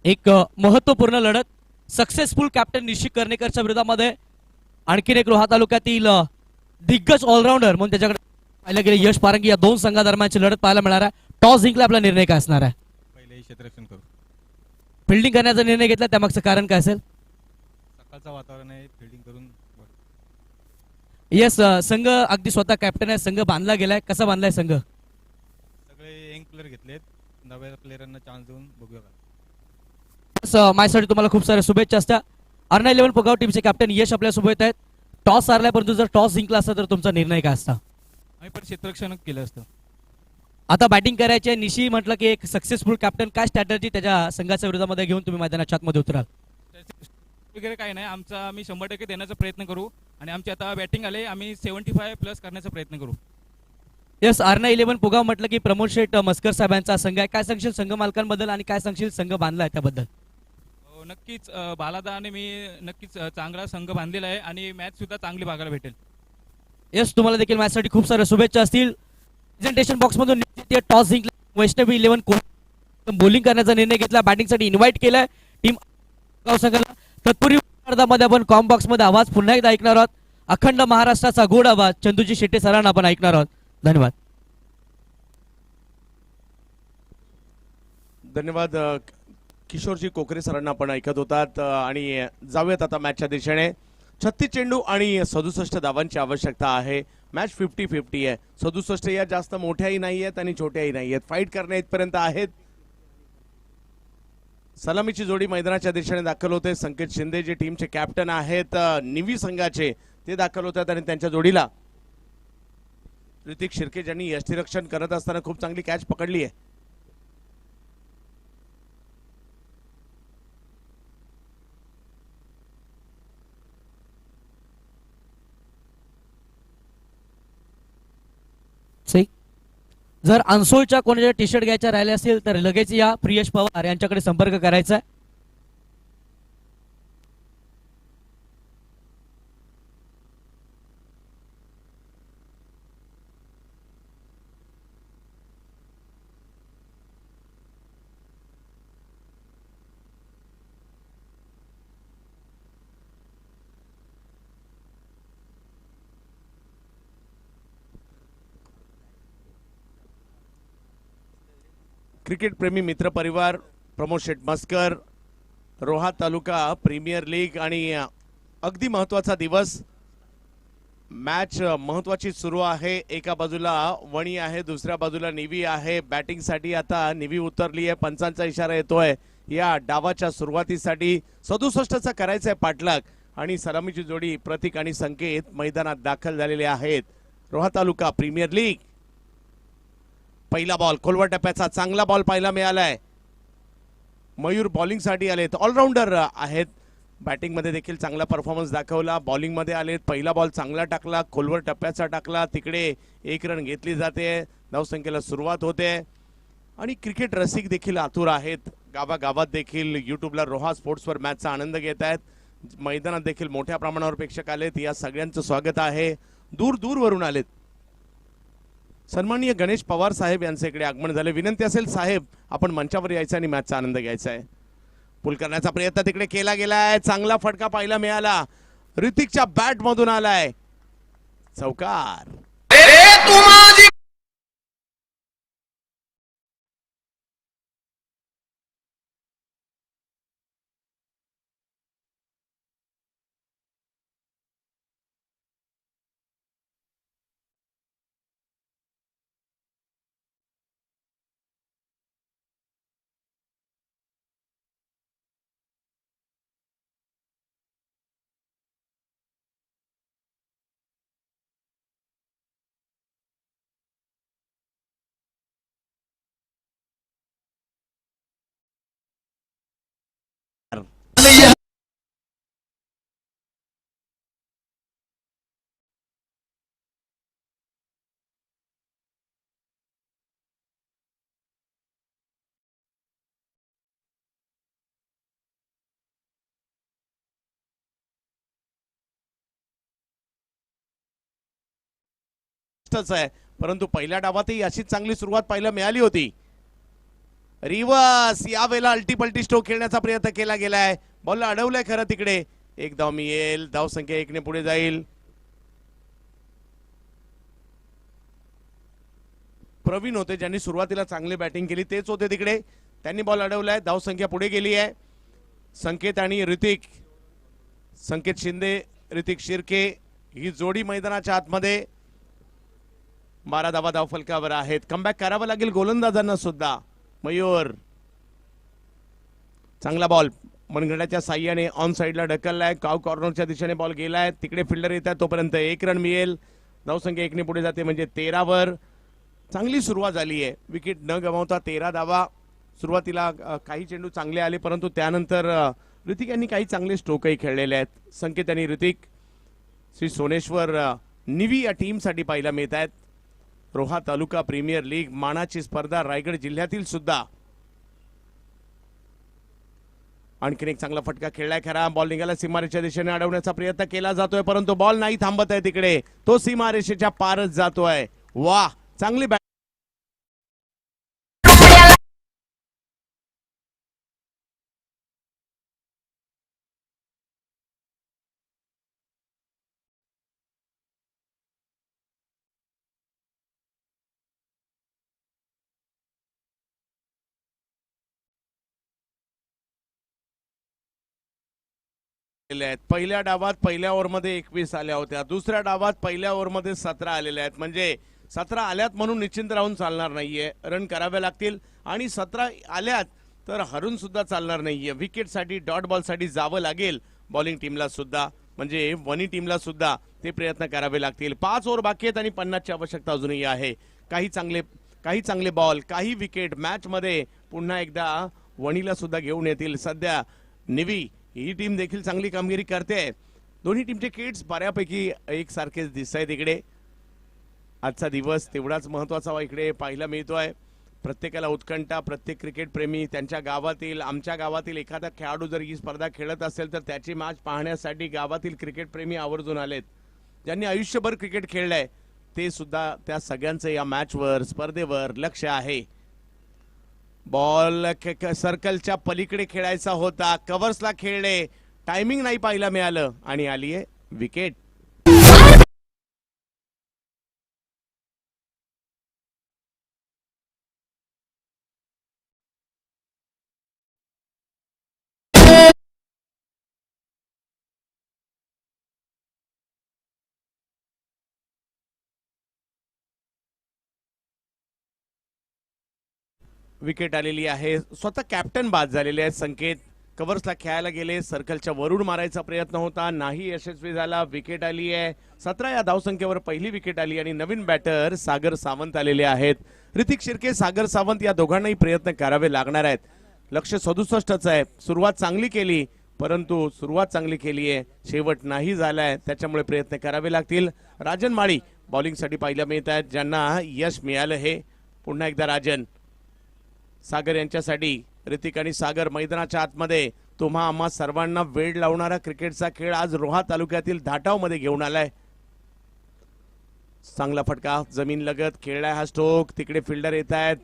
एक महत्वपूर्ण लढत. सक्सेसफुल कॅप्टन निशी कर्णेकरच्या विरोधामध्ये आणखीन एक रोहा तालुक्यातील दिग्गज ऑलराऊंडर म्हणून त्याच्याकडे पाहिलं गेले यश पारंगी. या 2 संघादरम्यानची लढत पाहायला मिळणार आहे. टॉस जिंकला, आपला निर्णय काय असणार आहे? पहिले क्षेत्ररक्षण करू. फिल्डिंग करण्याचा निर्णय घेतला, त्यामागचं कारण काय असेल? सकाळचं वातावरण आहे, फिल्डिंग करून. येस, संघ अगदी स्वतः कॅप्टन आहे. संघ बांधला गेलाय. कसा बांधलाय संघ? सगळे यंग प्लेअर घेतलेत. नव्या प्लेअरांना चान्स देऊन बघूया. माझ्यासाठी तुम्हाला खूप साऱ्या शुभेच्छा असत्या. अर्ना 11 पुगाव टीमचे कॅप्टन यश आपल्यासोबत आहेत. टॉस हारलाय, परंतु जर टॉस जिंकला असता तर तुमचा निर्णय काय असता? आम्ही पण क्षेत्ररक्षण केलं असतं. आता बॅटिंग करायची आहे. निशी म्हटलं की एक सक्सेसफुल कॅप्टन, काय स्ट्रॅटर्जी त्याच्या संघाच्या विरोधामध्ये घेऊन तुम्ही मैदानाच्या आतमध्ये उतराल? वगैरे काही नाही. आम्ही 100% देण्याचा प्रयत्न करू आणि आमची आता बॅटिंग आले, आम्ही 75+ करण्याचा प्रयत्न करू. येस, अर्ना 11 पुगाव म्हटलं की प्रमोद शेठ मस्कर साहेबांचा संघ आहे. काय सांगशील संघ मालकांबद्दल आणि काय सांगशील संघ बांधलाय त्याबद्दल? नक्कीच बालादा आणि मी नक्कीच चांगला संघ बांधलेला आहे आणि मॅच सुद्धा चांगली बघायला भेटेल. येस, तुम्हाला देखील मॅचसाठी खूप साऱ्या शुभेच्छा असतील. प्रेझेंटेशन बॉक्स मधून टॉस जिंकला वैष्णवी 11 बॉलिंग करण्याचा निर्णय घेतला. बॅटिंगसाठी इन्व्हाइट केलाय टीम संघाला. तत्पूर्वी मध्ये आपण कॉम बॉक्स मध्ये आवाज पुन्हा एकदा ऐकणार आहोत. अखंड महाराष्ट्राचा गोड आवाज चंदूजी शेट्टे सरांना आपण ऐकणार आहोत. धन्यवाद. धन्यवाद. किशोरजी कोकरे सरांना आपण ऐकत होतात आणि जाऊयात आता मॅचच्या दिशेने. 36 चेंडू आणि 67 धावांची आवश्यकता आहे. मॅच 50-50 आहे. 67 या जास्त मोठ्याही नाही आहेत आणि छोट्याही नाही आहेत. फाईट करण्या इथपर्यंत आहेत. सलामीची जोडी मैदानाच्या दिशेने दाखल होते. संकेत शिंदे जे टीमचे कॅप्टन आहेत निवी संघाचे, ते दाखल होतात आणि त्यांच्या जोडीला ऋतिक शिर्के ज्यांनी यष्टिरक्षण करत असताना खूप चांगली कॅच पकडली आहे. जर अनसोलच्या कोणाच्या टी शर्ट घ्यायच्या राहिल्या असतील तर लगेच या प्रियश पवार यांच्याकडे संपर्क करायचा आहे. क्रिकेट प्रेमी मित्र परिवार, प्रमोद शेठ मस्कर, रोहा तालुका प्रीमियर लीग आणि अगदी महत्वाचा दिवस. मॅच महत्वाची सुरू आहे. एका बाजूला वणी आहे, दुसऱ्या बाजूला निवी आहे. बॅटिंगसाठी आता निवी उतरली आहे. पंचांचा इशारा येतोय या डावाच्या सुरुवातीसाठी 67चा करायचा आहे पाठलाग आणि सलामीची जोडी प्रतीक आणि संकेत मैदानात दाखल झालेले आहेत. रोहा तालुका प्रीमियर लीग पहिला बॉल खोलवर टप्प्याचा चांगला बॉल पाहायला मिळालाय. मयूर बॉलिंग साठी आलेत, ऑलराऊंडर आहेत. बॅटिंग मध्ये देखील चांगला परफॉर्मन्स दाखवला, बॉलिंग मध्ये आलेत. पहिला बॉल चांगला टाकला, खोलवर टप्प्याचा टाकला, तिकडे 1 रन घेतली जाते, धावसंख्येला सुरुवात होते. आणि क्रिकेट रसिक देखील आतुर आहेत. गावागावात देखील युट्यूबला रोहा स्पोर्ट्सवर मॅचचा आनंद घेत आहेत. मैदानात देखील मोठ्या प्रमाणावर प्रेक्षक आलेत. या सगळ्यांचं स्वागत आहे. दूर दूरवरून आलेत. सन्माननीय गणेश पवार साहेब यांचे इकडे आगमन झाले. विनंती असेल साहेब आपण मंचावर यायचं आणि मॅचचा आनंद घ्यायचा आहे. पुल करण्याचा प्रयत्न तिकडे केला गेलाय, चांगला फटका पाहायला मिळाला, ऋतिकच्या बॅट मधून आलाय, चौकार. आहे परंतु पहिल्या डावातही अशी चांगली सुरुवात पाहायला मिळाली होती. रिवर्स यावेळेला अल्टीपल्टी स्ट्रोक खेळण्याचा प्रयत्न केला गेलाय, बॉलला अडवलंय खरं तिकडे. एक धाव मिळेल, धावसंख्या 1 ने पुढे जाईल. प्रवीण होते ज्यांनी सुरुवातीला चांगली बॅटिंग केली, तेच होते तिकडे, त्यांनी बॉल अडवलाय, धावसंख्या पुढे गेली आहे. संकेत आणि ऋतिक, संकेत शिंदे ऋतिक शिर्के ही जोडी मैदानाच्या आतमध्ये 12 धावा धावफलकावर आहेत. कमबॅक करावं लागेल गोलंदाजांना सुद्धा. मयूर चांगला बॉल मनगटाच्या साह्याने ऑन साइडला ढकललाय, काव कॉर्नरच्या दिशेने बॉल गेलाय, तिकडे फिल्डर येतात तोपर्यंत 1 रन मिळेल, धावसंख्या 1 ने पुढे जाते म्हणजे 13 वर. चांगली सुरुवात झाली आहे, विकेट न गमावता 13 धावा. सुरुवातीला काही चेंडू चांगले आले परंतु त्यानंतर ऋतिक यांनी काही चांगले स्ट्रोकही खेळलेले आहेत. संकेत आणि ऋतिक श्री सोनेश्वर निवी या टीमसाठी पाहायला मिळत आहेत. रोहा तालुका प्रीमियर लीग मानाची स्पर्धा रायगड जिल्ह्यातील सुद्धा. आणखीन एक चांगला फटका खेळलाय खरा, बॉल निघाला सीमारेषेच्या दिशेने, अडवण्याचा प्रयत्न केला जातोय परंतु बॉल नाही थांबत आहे तिकडे, तो सीमारेषेच्या पारच जातोय. वाह, चांगली बॅट. पहिल्या डावात पहिल्या ओव्हरमध्ये 21 आल्या होत्या, दुसऱ्या डावात पहिल्या ओव्हरमध्ये 17 आलेल्या आहेत. म्हणजे 17 आल्यात म्हणून निश्चिंत राहून चालणार नाहीये, रन करावे लागतील. आणि 17 आल्यात तर हरून सुद्धा चालणार नाहीये, विकेटसाठी डॉट बॉलसाठी जावं लागेल बॉलिंग टीमला सुद्धा, म्हणजे वनी टीमला सुद्धा ते प्रयत्न करावे लागतील. 5 ओव्हर बाकी आहेत आणि 50ची आवश्यकता अजूनही आहे. काही चांगले बॉल, काही विकेट मॅच मध्ये पुन्हा एकदा वणीला सुद्धा घेऊन येतील. सध्या निवी ही टीम देखील चांगली कामगिरी करते. दोन्ही टीमचे किट्स बऱ्यापैकी एकसारखेच दिसत आहेत. इकडे आजचा दिवस तेवढाच महत्वाचा इकडे पाहायला मिळतोय. प्रत्येकाला उत्कंठा, प्रत्येक क्रिकेट प्रेमी त्यांच्या गावातील, आमच्या गावातील एखादा खेळाडू जर ही स्पर्धा खेळत असेल तर त्याची मॅच पाहण्यासाठी गावातील क्रिकेट प्रेमी आवर्जून आलेत. ज्यांनी आयुष्यभर क्रिकेट खेळलंय ते सुद्धा, त्या सगळ्यांचं या मॅचवर, स्पर्धेवर लक्ष आहे. बॉल सर्कलच्या पलीकडे खेळायचा होता, कव्हर्सला खेळले, टायमिंग नाही पाहायला मिळालं आणि आली आहे विकेट. विकेट आलेली आहे. स्वतः कॅप्टन बाद झालेले आहेत. संकेत कव्हर्सला खेळायला गेले, सर्कलच्या वरून मारायचा प्रयत्न होता, नाही यशस्वी झाला. विकेट आली आहे. 17 या धावसंख्येवर पहिली विकेट आली आणि नवीन बॅटर सागर सावंत आलेले आहेत. ऋतिक शिर्के, सागर सावंत या दोघांनाही प्रयत्न करावे लागणार आहेत. लक्ष 67च आहे. सुरुवात चांगली केली, परंतु सुरुवात चांगली केली आहे, शेवट नाही झालाय, त्याच्यामुळे प्रयत्न करावे लागतील. राजन माळी बॉलिंगसाठी पाहायला मिळत आहेत, ज्यांना यश मिळालं. हे पुन्हा एकदा राजन, सागर यांच्यासाठी. ऋतिक आणि सागर मैदानाच्या आतमध्ये. तुम्हा आम्हा सर्वांना वेळ लावणारा क्रिकेटचा खेळ आज रोहा तालुक्यातील धाटाव मध्ये घेऊन आलाय. चांगला फटका जमीन लगत खेळलाय हा स्ट्रोक. तिकडे फिल्डर येत आहेत.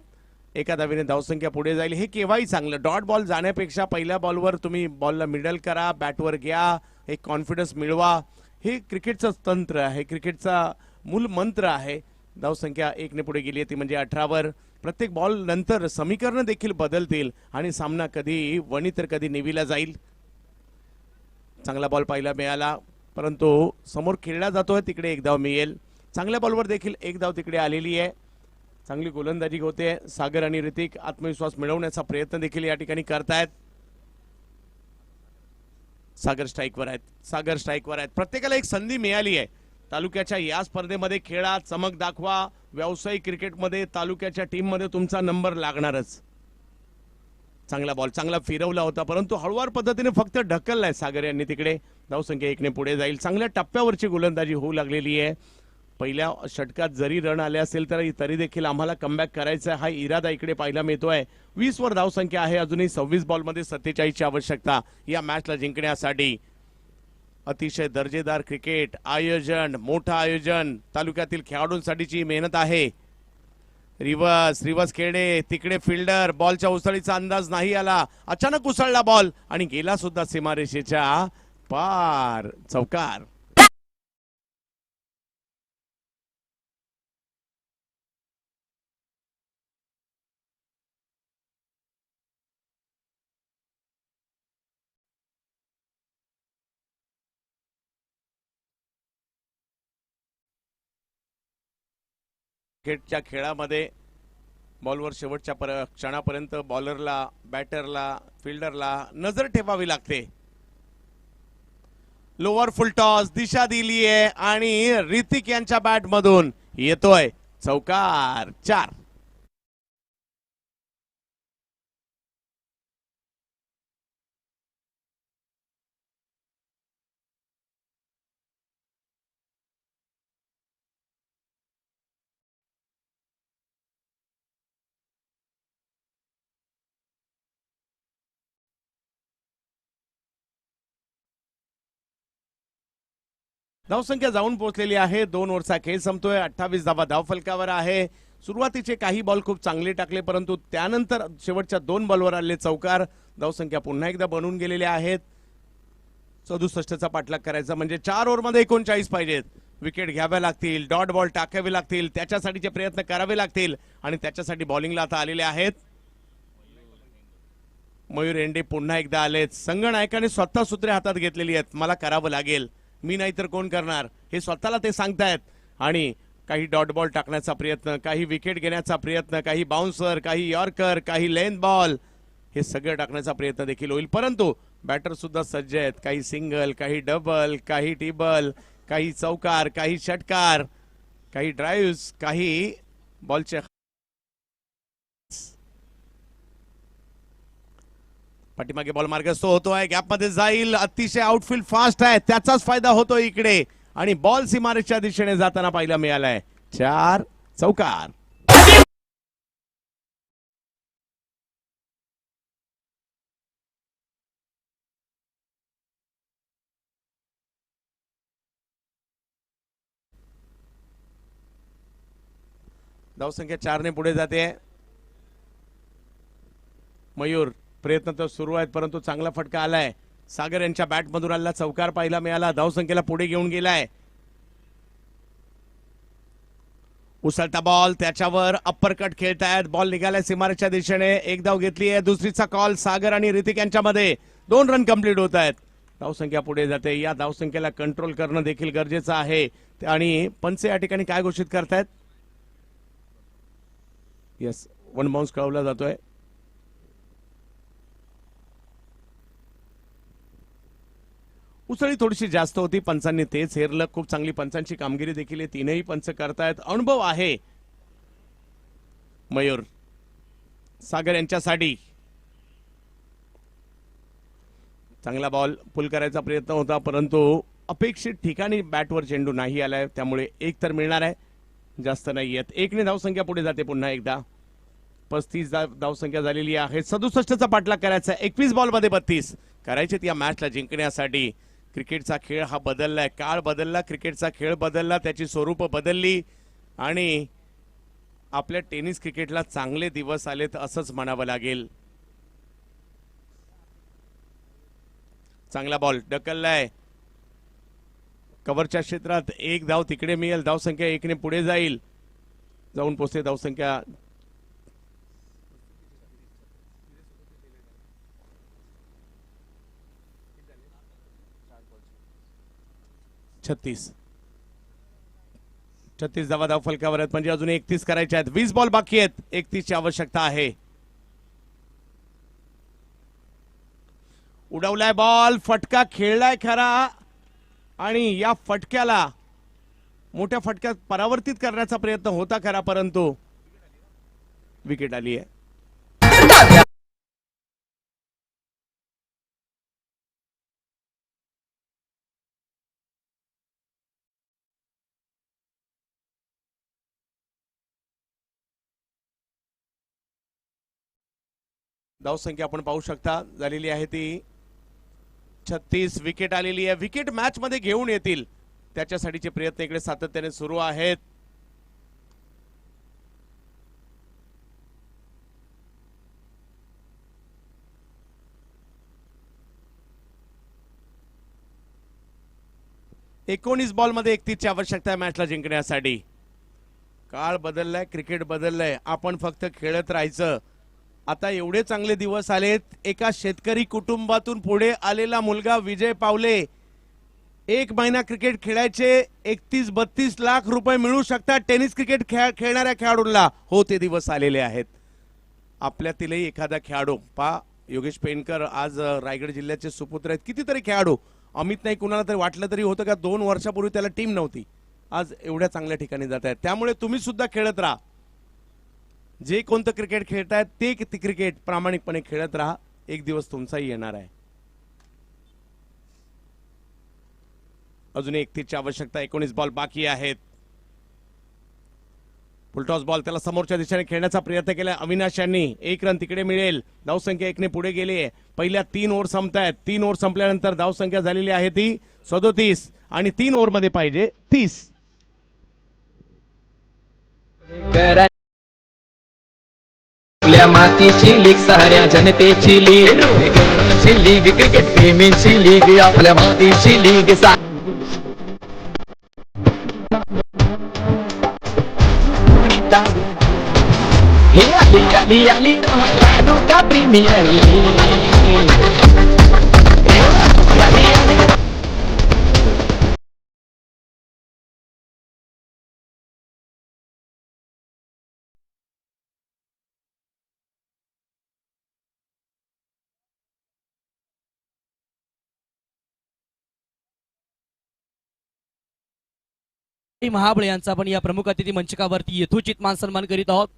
एका धावेने धावसंख्या पुढे जाईल. हे केव्हाही चांगलं. डॉट बॉल जाण्यापेक्षा पहिल्या बॉलवर तुम्ही बॉलला मिडल करा, बॅटवर घ्या, एक कॉन्फिडन्स मिळवा. हे क्रिकेटचं तंत्र आहे, क्रिकेटचा मूल मंत्र आहे. धावसंख्या 1 ने पुढे गेली आहे, ती म्हणजे 18वर. प्रत्येक बॉल नंतर समीकरण देखील बदलतील आणि सामना कधी वणी तर कधी नेवीला जाईल. चांगला बॉल पाहायला मिळाला, परंतु समोर खेळला जातोय तिकडे एक धाव मिळेल. चांगल्या बॉलवर देखील एक धाव तिकडे आलेली आहे. चांगली गोलंदाजी होते. सागर आणि ऋतिक आत्मविश्वास मिळवण्याचा प्रयत्न देखील या ठिकाणी करतायत. सागर स्ट्राईकवर आहेत, सागर स्ट्राईकवर आहेत. प्रत्येकाला एक संधी मिळाली आहे. तालुक्याच्या या स्पर्धेमध्ये खेळा, चमक दाखवा. व्यावसायिक क्रिकेटमध्ये तालुक्याच्या टीम मध्ये तुमचा नंबर लागणारच. चांगला बॉल चांगला फिरवला होता, परंतु हळूवार पद्धतीने फक्त ढकललाय सागर यांनी तिकडे. धावसंख्या 1 ने पुढे जाईल. चांगल्या टप्प्यावरची गोलंदाजी होऊ लागलेली आहे. पहिल्या षटकात जरी रन आले असेल तरी देखील आम्हाला कमबॅक करायचा हा इरादा इकडे पाहायला मिळतोय. 20 वर धावसंख्या आहे. अजूनही 26 बॉलमध्ये 47 ची आवश्यकता या मॅचला जिंकण्यासाठी. अतिशय दर्जेदार क्रिकेट आयोजन, मोठं आयोजन, तालुक्यातील खेळाडूंसाठीची मेहनत आहे. रिवर्स खेळणे, तिकडे फिल्डर, बॉलच्या उसळीचा अंदाज नाही आला, अचानक उसळला बॉल आणि गेला सुद्धा सीमारेषेच्या पार. चौकार. क्रिकेटच्या खेळामध्ये बॉलवर शेवटच्या क्षणापर्यंत बॉलरला, बॅटरला, फिल्डरला नजर ठेवावी लागते. लोअर फुल टॉस दिशा दिली आहे आणि ऋतिक यांच्या बॅट मधून येतोय चौकार. 4. धावसंख्या जाऊन पोहोचलेली आहे. 2 ओव्हरचा खेळ संपतोय. 28 धावा धावफलकावर आहे. सुरुवातीचे काही बॉल खूप चांगले टाकले, परंतु त्यानंतर शेवटच्या 2 बॉलवर आले चौकार. धावसंख्या पुन्हा एकदा बनून गेलेल्या आहेत. 67चा पाठलाग करायचा म्हणजे 4 ओव्हरमध्ये 39 पाहिजेत. विकेट घ्याव्या लागतील, डॉट बॉल टाकावे लागतील, त्याच्यासाठीचे प्रयत्न करावे लागतील आणि त्याच्यासाठी बॉलिंगला आता आलेले आहेत मयूर हेंडे. पुन्हा एकदा आलेत. संघनायकाने स्वतः सूत्रे हातात घेतलेली आहेत. मला करावं लागेल, मी नाही तर कोण करणार, हे स्वतःला ते सांगतायत. आणि काही डॉट बॉल टाकण्याचा प्रयत्न, काही विकेट घेण्याचा प्रयत्न, काही बाउन्सर, काही यॉर्कर, काही लेंथ बॉल, हे सगळं टाकण्याचा प्रयत्न देखील होईल. परंतु बॅटर सुद्धा सज्ज आहेत. काही सिंगल, काही डबल, काही टिबल, काही चौकार, काही षटकार, काही ड्राईव्ह, काही बॉलचे पाठीमागे बॉल मार्गस्थ होतोय, गॅपमध्ये जाईल. अतिशय आउटफील्ड फास्ट आहे, त्याचाच फायदा होतोय इकडे आणि बॉल सीमारेषेच्या दिशेने जाताना पाहायला मिळालाय. 4 चौकार. धावसंख्या 4 ने पुढे जाते. मयूर प्रयत्न तर सुरू आहेत, परंतु चांगला फटका आलाय. सागर यांच्या बॅट मधून आलेला चौकार पाहायला मिळाला. धावसंख्येला पुढे घेऊन गेलाय. उसळता बॉल, त्याच्यावर अप्पर कट खेळतायत. बॉल निघालाय सीमारेषेच्या दिशेने. एक धाव घेतली आहे. दुसरीचा कॉल सागर आणि ऋतिक यांच्यामध्ये. 2 रन कंप्लीट होत आहेत. धावसंख्या पुढे जाते. या धावसंख्येला कंट्रोल करणं देखील गरजेचं आहे आणि पंच या ठिकाणी काय घोषित करतायत? येस, वन बाउन्स कळवला जातोय. उसळी थोडीशी जास्त होती, पंचांनी तेच हेरलं. खूप चांगली पंचांची कामगिरी देखील आहे. तीनही पंच करतायत. अनुभव आहे मयूर सागर यांच्यासाठी. चांगला बॉल पुल करायचा प्रयत्न होता, परंतु अपेक्षित ठिकाणी बॅटवर चेंडू नाही आलाय, त्यामुळे एक तर मिळणार आहे, जास्त नाही येत. एकने धावसंख्या पुढे जाते पुन्हा एकदा. 35 धावसंख्या झालेली आहे. 67चा पाठलाग करायचा. 21 बॉलमध्ये 32 करायचे या मॅचला जिंकण्यासाठी. क्रिकेटचा खेळ हा बदललाय, काळ बदलला, क्रिकेटचा खेळ बदलला, त्याची स्वरूप बदलली आणि आपल्या टेनिस क्रिकेटला चांगले दिवस आलेत असंच म्हणावं लागेल. चांगला बॉल ढकललाय कव्हरच्या क्षेत्रात. एक धाव तिकडे मिळेल, धावसंख्या 1ने पुढे जाईल, जाऊन पोहोचते धावसंख्या 36. 36 धावा धाव फलकावर आहेत, म्हणजे अजून 31 करायचे आहेत. 20 बॉल बाकी आहेत, 31 ची आवश्यकता आहे. उडवलाय बॉल, फटका खेळलाय खरा आणि या फटक्याला मोठ्या फटक्यात परावर्तित करण्याचा प्रयत्न होता खरा, परंतु विकेट आली आहे. धावसंख्या आपण पाहू शकता झालेली आहे ती 36. विकेट आलेली आहे. विकेट मॅच मध्ये घेऊन येतील त्याच्यासाठीचे प्रयत्न इकडे सातत्याने सुरू आहेत. एकोणीस बॉल मध्ये 31 ची आवश्यकता आहे मॅचला जिंकण्यासाठी. काळ बदललाय, क्रिकेट बदललाय, आपण फक्त खेळत राहायचं. आता एवढे चांगले दिवस आलेत. एका शेतकरी कुटुंबातून पुढे आलेला मुलगा विजय पावले, 1 महिना क्रिकेट खेळायचे 31-32 लाख रुपये मिळू शकतात टेनिस क्रिकेट खेळणाऱ्या खेळाडूंना. हो, ते दिवस आलेले आहेत. आपल्यातीलही एखादा खेळाडू पा योगेश पेनकर आज रायगड जिल्ह्याचे सुपुत्र आहेत. कितीतरी खेळाडू, अमित नाही कुणाला तरी वाटलं तरी होतं का 2 वर्षापूर्वी त्याला टीम नव्हती, आज एवढ्या चांगल्या ठिकाणी जात आहेत. त्यामुळे तुम्ही सुद्धा खेळत राहा. जे कोणतं क्रिकेट खेळतायत ते क्रिकेट प्रामाणिकपणे खेळत राहा. एक दिवस तुमचाही येणार आहे. अजून 31 ची आवश्यकता. 19 बॉल बाकी आहेत. फुलटॉस बॉल त्याला समोरच्या दिशेने खेळण्याचा प्रयत्न केला अविनाश यांनी. 1 रन तिकडे मिळेल. धावसंख्या 1ने पुढे गेली आहे. पहिल्या 3 ओव्हर संपतायत. 3 ओव्हर संपल्यानंतर धावसंख्या झालेली आहे ती 37 आणि 3 ओव्हर मध्ये पाहिजे 30. आपल्या मातीची लीग, साऱ्या जनतेची लीग, लीग क्रिकेट प्रेमींची लीग, आपल्या मातीची लीग. हे आली आली तालुका प्रीमियर लीग. महाबळे यांचा आपण या प्रमुख अतिथी मंचकावरती यथोचित मान सन्मान करीत आहोत.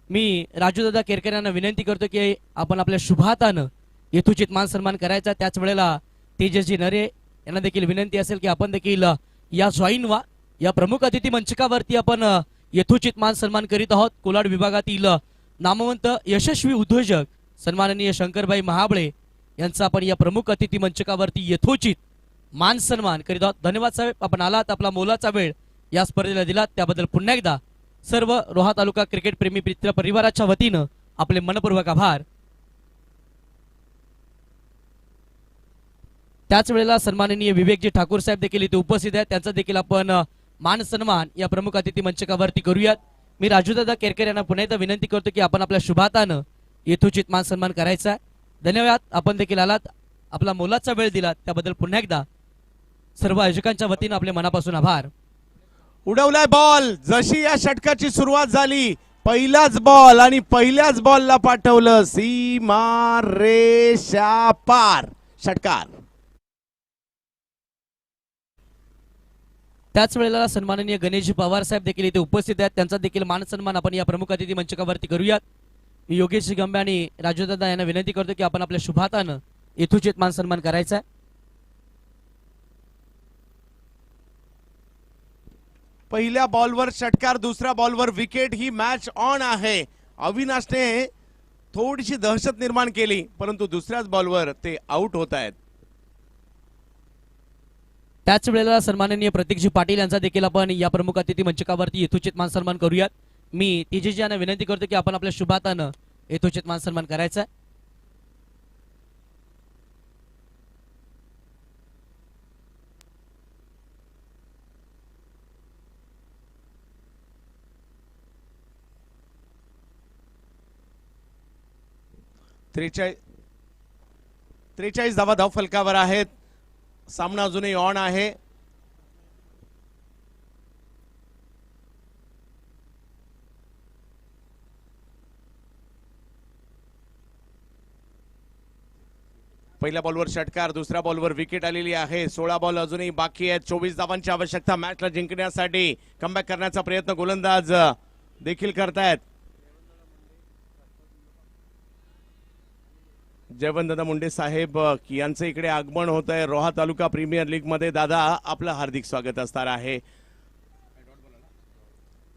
मी राजूदादा केरकर यांना विनंती करतो की आपण आपल्या शुभातानं यथोचित मान सन्मान करायचा. त्याच वेळेला तेजसजी नरे यांना देखील विनंती असेल की आपण देखील या जॉईन व्हा. या प्रमुख अतिथी मंचकावरती आपण यथोचित मान सन्मान करीत आहोत. कोलाड विभागातील नामवंत यशस्वी उद्योजक सन्माननीय शंकरभाई महाबळे यांचा आपण या प्रमुख अतिथी मंचकावरती यथोचित मान सन्मान करीत आहोत. धन्यवाद साहेब, आपण आलात, आपला मोलाचा वेळ या स्पर्धेला दिलात, त्याबद्दल पुन्हा एकदा सर्व रोहा तालुका क्रिकेट प्रेमी मित्र परिवाराच्या वतीनं आपले मनपूर्वक आभार. त्याच वेळेला सन्माननीय विवेकजी ठाकूर साहेब देखील इथे उपस्थित आहेत. त्यांचा देखील आपण मान सन्मान या प्रमुख अतिथी मंचकावरती करूयात. मी राजूदादा केरकर यांना पुन्हा एकदा विनंती करतो की आपण आपल्या शुभातानं यथोचित मान सन्मान करायचा आहे. धन्यवाद, आपण देखील आलात, आपला मोलाचा वेळ दिलात, त्याबद्दल पुन्हा एकदा सर्व आयोजकांच्या वतीनं आपले मनापासून आभार. उडवलाय बॉल. जशी या षटकाची सुरुवात झाली पहिलाच बॉल आणि पहिल्याच बॉलला पाठवलं सीमा रेषा पार, षटकार. त्याच वेळेला सन्माननीय गणेश पवार साहेब देखील इथे उपस्थित आहेत. त्यांचा देखील मान सन्मान आपण या प्रमुख अतिथी मंचकावरती करूयात. मी योगेश गंबे आणि राजूदादा यांना विनंती करतो की आपण आपल्या शुभातानं यथोचित मान सन्मान करायचा आहे. पहिल्या बॉलवर षटकार, दुसऱ्या बॉलवर विकेट. ही मॅच ऑन आहे. अविनाशने थोडीशी दहशत निर्माण केली, परंतु दुसऱ्याच बॉलवर ते आउट होत आहेत. त्याच वेळेला सन्माननीय प्रतीकजी पाटील यांचा देखील आपण या प्रमुख अतिथी मंचकावरती यथोचित मान सन्मान करूयात. मी तेजस्वी यांना विनंती करतो की आपण आपल्या शुभातानं यथोचित मान सन्मान करायचा आहे. त्रेचाळीस धावा धाव फलकावर आहेत. सामना अजूनही ऑन आहे. पहिल्या बॉलवर षटकार, दुसऱ्या बॉलवर विकेट आलेली आहे. 16 बॉल अजूनही बाकी आहेत. 24 धावांची आवश्यकता मॅचला जिंकण्यासाठी. कमबॅक करण्याचा प्रयत्न गोलंदाज देखील करतायत. जयवंतदादा मुंडे साहेब यांचं इकडे आगमन होत आहे रोहा तालुका प्रीमियर लीग मध्ये. दादा, आपलं हार्दिक स्वागत असणार आहे.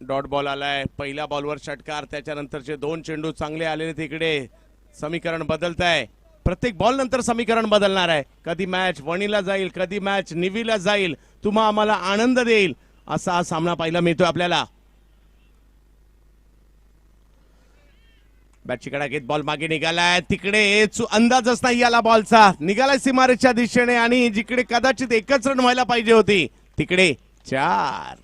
डॉट बॉल आलाय. पहिल्या बॉलवर षटकार, त्याच्यानंतरचे 2 चेंडू चांगले आलेले. तिकडे समीकरण बदलत आहे. प्रत्येक बॉल नंतर समीकरण बदलणार आहे. कधी मॅच वणीला जाईल, कधी मॅच निवीला जाईल. तुम्हा आम्हाला आनंद देईल असा हा सामना पाहायला मिळतोय आपल्याला. बॅटची कडा घेत बॉल मागे निघालाय. तिकडे अंदाजच नाही याला बॉलचा. निघालाय सीमारेच्या दिशेने आणि जिकडे कदाचित एकच रन व्हायला पाहिजे होती तिकडे 4.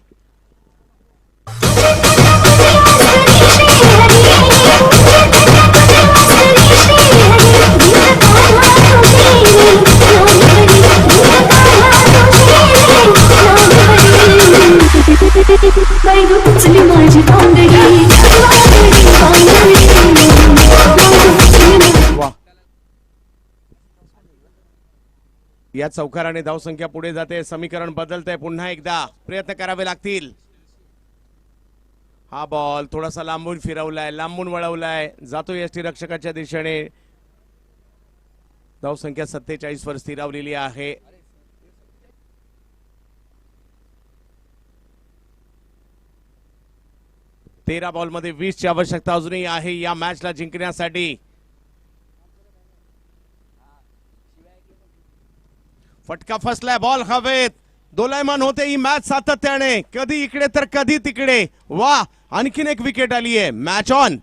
या चौकाराने धावसंख्या पुढे जाते. समीकरण बदलतंय. पुन्हा एकदा प्रयत्न करावे लागतील. हा बॉल थोडासा लांबून फिरवलाय, लांबून वळवलाय, जातो यष्टीरक्षकाच्या दिशेने. धावसंख्या 47 वर स्थिरावलेली आहे. तेरा बॉल मध्ये 20 ची आवश्यकता अजूनही आहे या मॅचला जिंकण्यासाठी. फटका फसलाय. बॉल हवेत. दोलायमान होते ही मॅच सातत्याने. कधी इकडे तर कधी तिकडे. वा, आणखीन एक विकेट आली आहे. Match on.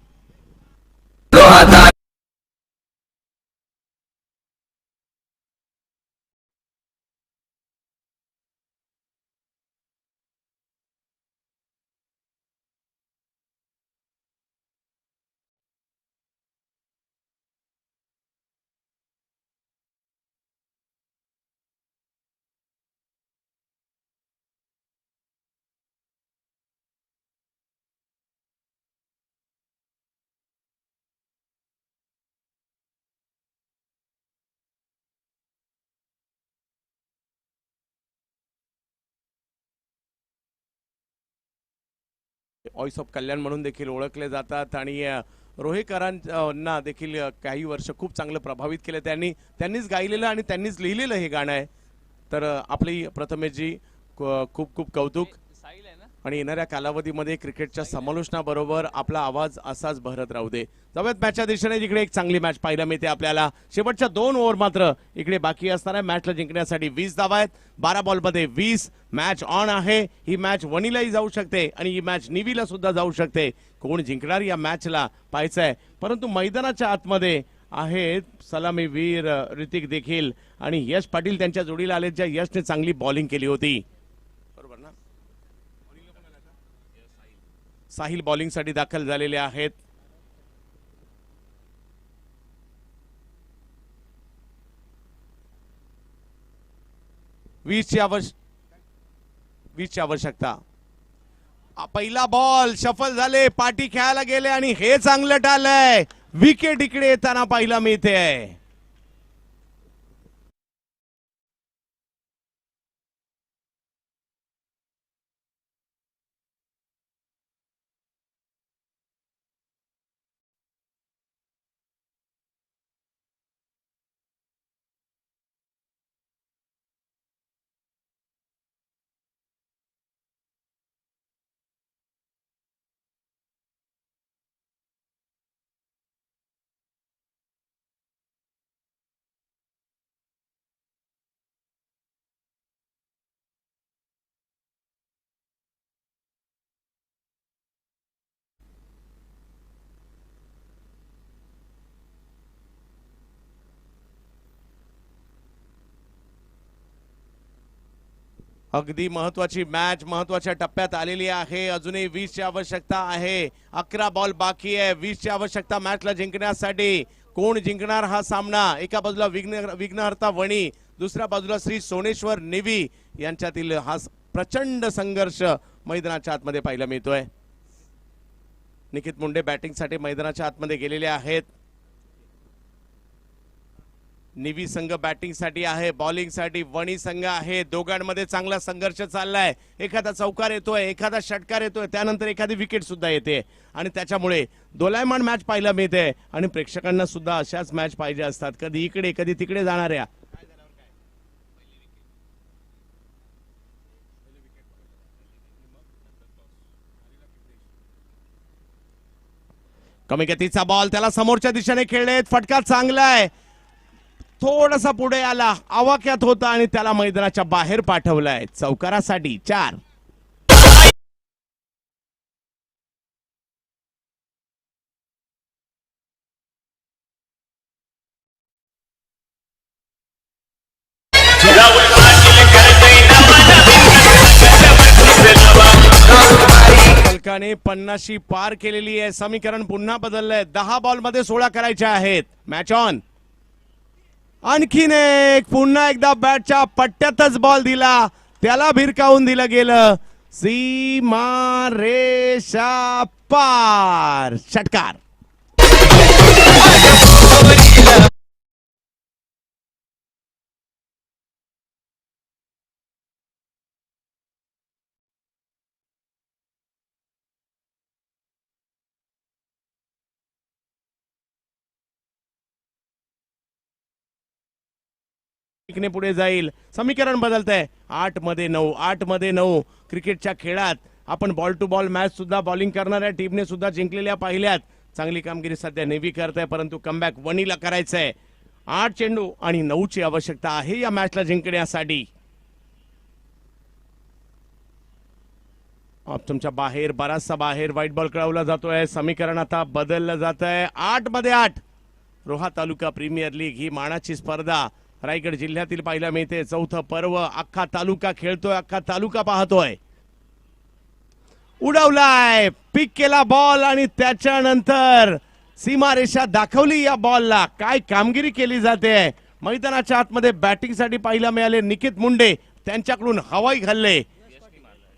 व्हॉइस ऑफ कल्याण म्हणून देखील ओळखले जातात आणि रोहेकरांना देखील काही वर्ष खूप चांगलं प्रभावित केलं त्यांनीच गायलेलं आणि त्यांनीच लिहिलेलं हे गाणं आहे. तर आपली प्रथमेशजी खूप खूप कौतुक. आणि येणाऱ्या कालावधीमध्ये क्रिकेटच्या समालोचनाबरोबर आपला आवाज असाच बहरत राहू दे. जाऊयात मॅचच्या दिशेने, जिकडे एक चांगली मॅच पाहायला मिळते आपल्याला. शेवटच्या 2 ओव्हर मात्र इकडे बाकी असणार आहे. मॅचला जिंकण्यासाठी 20 धावा आहेत. 12 बॉलमध्ये 20. मॅच ऑन आहे. ही मॅच वणीलाही जाऊ शकते आणि ही मॅच निवीला सुद्धा जाऊ शकते. कोण जिंकणार या मॅचला पाहायचं आहे. परंतु मैदानाच्या आतमध्ये आहेत सलामीवीर ऋतिक देखील आणि यश पाटील त्यांच्या जोडीला आले, ज्या यशने चांगली बॉलिंग केली होती. बरोबर ना. साहिल बॉलिंग साठी दाखल झालेले आहेत. वीसची आवश्यकता. पहिला बॉल शफल झाले, पाठी खेळायला गेले आणि हे चांगलं टाळलंय. विकेट इकडे येताना पाहायला मिळते. अगदी महत्वाची मॅच महत्वाच्या टप्प्यात आलेली आहे. अजूनही 20 ची आवश्यकता आहे. 11 बॉल बाकी आहे. 20 ची आवश्यकता मॅचला जिंकण्यासाठी. कोण जिंकणार हा सामना? एका बाजूला विघ्नहर्ता वणी, दुसऱ्या बाजूला श्री सोनेश्वर नेवी यांच्यातील हा प्रचंड संघर्ष मैदानाच्या आतमध्ये पाहायला मिळतोय. निखित मुंडे बॅटिंगसाठी मैदानाच्या आतमध्ये गेलेले आहेत. निवी संघ बॅटिंगसाठी आहे, बॉलिंगसाठी वणी संघ आहे. दोघांमध्ये चांगला संघर्ष चाललाय. एखादा चौकार येतोय, एखादा षटकार येतोय, त्यानंतर एखादी विकेट सुद्धा येते आणि त्याच्यामुळे दोलायमान मॅच पाहायला मिळते. आणि प्रेक्षकांना सुद्धा अशाच मॅच पाहिजे असतात, कधी इकडे कधी तिकडे जाणाऱ्या. कमी गतीचा बॉल, त्याला समोरच्या दिशेने खेळले. फटका चांगला आहे, थोडासा पुढे आला, आवाक्यात होता आणि त्याला मैदानाच्या बाहेर पाठवलाय. चौकारासाठी 4. फलकाने 50 पार केलेली आहे. समीकरण पुन्हा बदललंय. 10 बॉल मध्ये 16 करायचे आहेत. Match on. आणखीन एक, पुन्हा एकदा बॅटच्या पट्ट्यातच बॉल दिला, त्याला भिरकावून दिलं गेलं. सीमा रेषा पार. षटकार. पुढे जाईल. समीकरण बदलतंय. 8 मध्ये 9, 8 मध्ये 9. क्रिकेटच्या खेळात आपण बॉल टू बॉल मॅच सुद्धा बॉलिंग करणाऱ्या टीमने सुद्धा जिंकलेल्या पाहिल्यात. चांगली कामगिरी सध्या नेव्ही करताय, परंतु कमबॅक वणीला करायचंय. 8 चेंडू आणि 9 ची आवश्यकता आहे या मॅचला जिंकण्यासाठी. तुमच्या बाहेर बराचसा बाहेर व्हाईट बॉल कळवला जातोय. समीकरण आता बदललं जात आहे. 8 मध्ये 8. रोहा तालुका प्रीमियर लीग ही मानाची स्पर्धा रायगड जिल्ह्यातील पाहायला मिळते. चौथं पर्व. अख्खा तालुका खेळतोय, अख्खा तालुका पाहतोय. उडवलाय, पिक केला बॉल आणि त्याच्यानंतर सीमारेषा दाखवली या बॉलला. काय कामगिरी केली जाते. मैदानाच्या आतमध्ये बॅटिंगसाठी पाहायला मिळाले निखित मुंडे, त्यांच्याकडून हवाई घालले.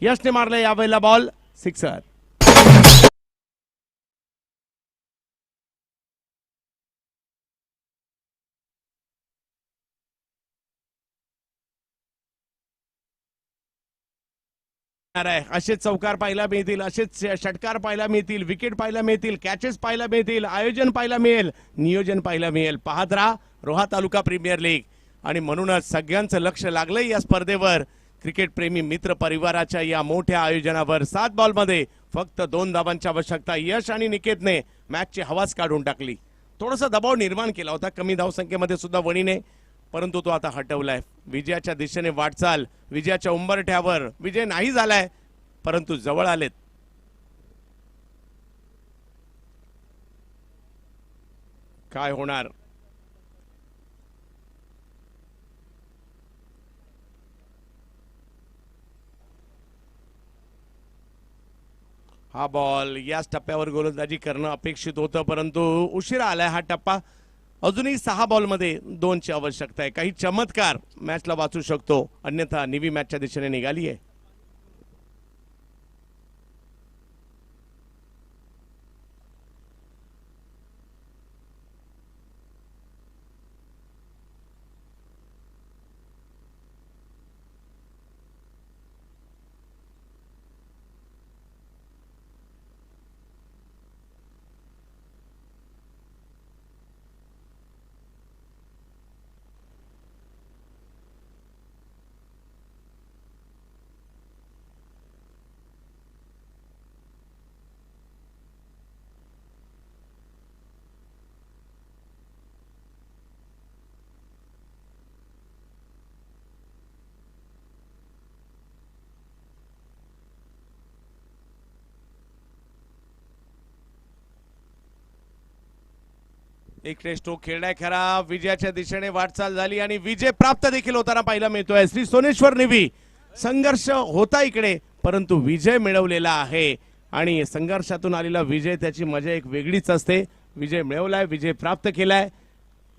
यशने मारले यावेळेला बॉल. सिक्सर. असेच चौकार पाहायला मिळतील, असेच षटकार पाहायला मिळतील, विकेट पाहायला मिळतील, कॅचेस पाहायला मिळतील, आयोजन पाहायला मिळेल, नियोजन पाहायला मिळेल. पाहत राहा रोहा तालुका प्रीमियर लीग. आणि म्हणूनच सगळ्यांचं लक्ष लागलंय या स्पर्धेवर. क्रिकेट प्रेमी मित्र परिवाराच्या या मोठ्या आयोजनावर. 7 बॉल मध्ये फक्त 2 धावांची आवश्यकता. यश आणि निकेतने मॅचची हवाच काढून टाकली. थोडासा दबाव निर्माण केला होता कमी धावसंख्येमध्ये सुद्धा वणीने, परंतु तो आता हटवलाय. विजयाच्या दिशेने वाटचाल, विजयाच्या उंबरठ्यावर. विजय नाही झालाय, परंतु जवळ आलेत. काय होणार? हा बॉल याच टप्प्यावर गोलंदाजी करणं अपेक्षित होतं, परंतु उशिरा आलाय हा टप्पा. अजूनही 6 बॉल मध्ये 2 ची आवश्यकता आहे. काही चमत्कार मॅचला वाचू शकतो, अन्यथा निवी मॅचच्या दिशेने निघाली आहे. इकडे स्ट्रोक खेळलाय खरा, विजयाच्या दिशेने वाटचाल झाली आणि विजय प्राप्त देखील होताना पाहायला मिळतोय. श्री सोनेश्वर नेव्ही संघर्ष होता इकडे, परंतु विजय मिळवलेला आहे आणि संघर्षातून आलेला विजय त्याची मजा एक वेगळीच असते. विजय मिळवलाय, विजय प्राप्त केलाय.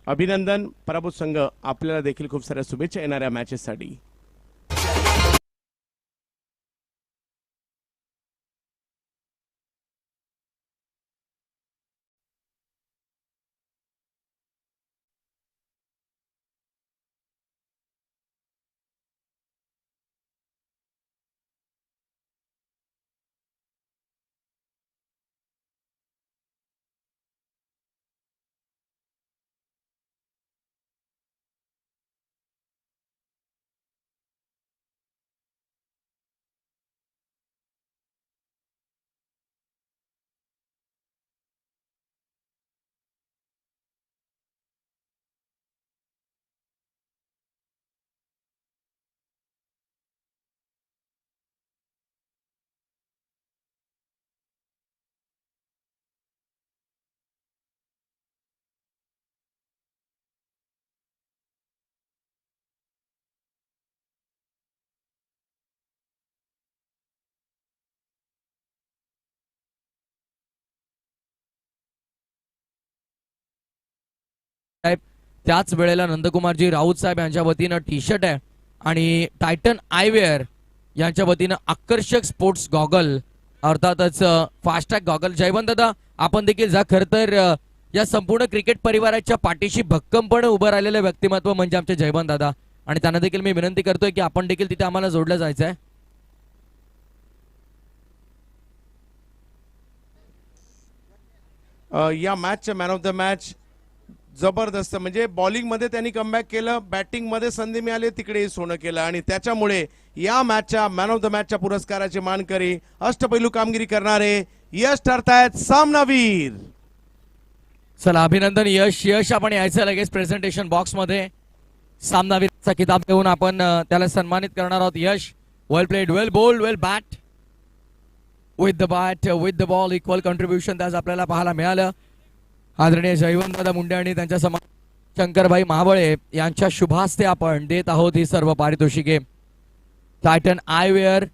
अभिनंदन पराभूत संघ. आपल्याला देखील खूप साऱ्या शुभेच्छा येणाऱ्या मॅचेससाठी. त्याच वेळेला नंदकुमारजी राऊत साहेब यांच्या वतीनं टी शर्ट आहे आणि टायटन आयवेअर यांच्या वतीनं आकर्षक स्पोर्ट्स गॉगल अर्थातच फास्टॅग गॉगल. जयवंत दादा आपण देखील जा. खर तर या संपूर्ण क्रिकेट परिवाराच्या पाठीशी भक्कमपणे उभं राहिलेलं व्यक्तिमत्व म्हणजे आमचे जयवंत दादा आणि त्यांना देखील मी विनंती करतोय की आपण देखील तिथे आम्हाला जोडलं जायचं आहे. या मॅचचे मॅन ऑफ द मॅच जबरदस्त, म्हणजे बॉलिंग मध्ये त्यांनी कमबॅक केलं, बॅटिंग मध्ये संधी मिळाली तिकडे सोनं केलं आणि त्याच्यामुळे या मॅचच्या मॅन ऑफ द मॅचच्या पुरस्काराचे मानकरी अष्टपैलू कामगिरी करणारे यश ठरतायत सामनावीर. चला अभिनंदन यश. यश आपण यायचं लगेच प्रेझेंटेशन बॉक्स मध्ये. सामनावीरचा किताब देऊन आपण त्याला सन्मानित करणार आहोत. Yash well played, well bowled, well bat with the bat with the ball. Equal contribution त्याच आपल्याला पाहायला मिळालं. आदरणीय जयवंतदादा मुंडे आणि त्यांच्या समान शंकरभाई महाबळे यांच्या शुभास्ते आपण देत आहोत ही सर्व पारितोषिके. टायटन आयवेअर,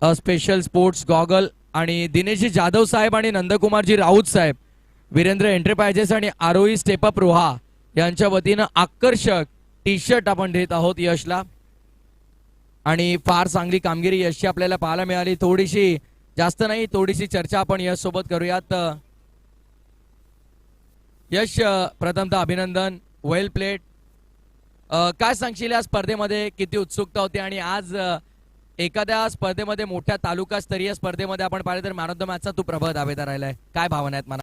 स्पेशल स्पोर्ट्स गॉगल आणि दिनेशजी जाधव साहेब आणि नंदकुमारजी राऊत साहेब, वीरेंद्र एंटरप्राइजेस आणि आरोही स्टेपअप रोहा यांच्या वतीनं आकर्षक टी शर्ट आपण देत आहोत यशला. आणि फार चांगली कामगिरी यशची आपल्याला पाहायला मिळाली. थोडीशी जास्त नाही, थोडीशी चर्चा आपण यश सोबत करूयात. यश प्रथमतः अभिनंदन, वेल प्लेड. काय सांगशील या स्पर्धेमध्ये किती उत्सुकता होती आणि आज एखाद्या स्पर्धेमध्ये मोठ्या तालुका स्तरीय स्पर्धेमध्ये आपण पाहिलं तर मॅन ऑफ द मॅचचा तू प्रबळ दावेदार राहिलाय, काय भावना आहेत मला?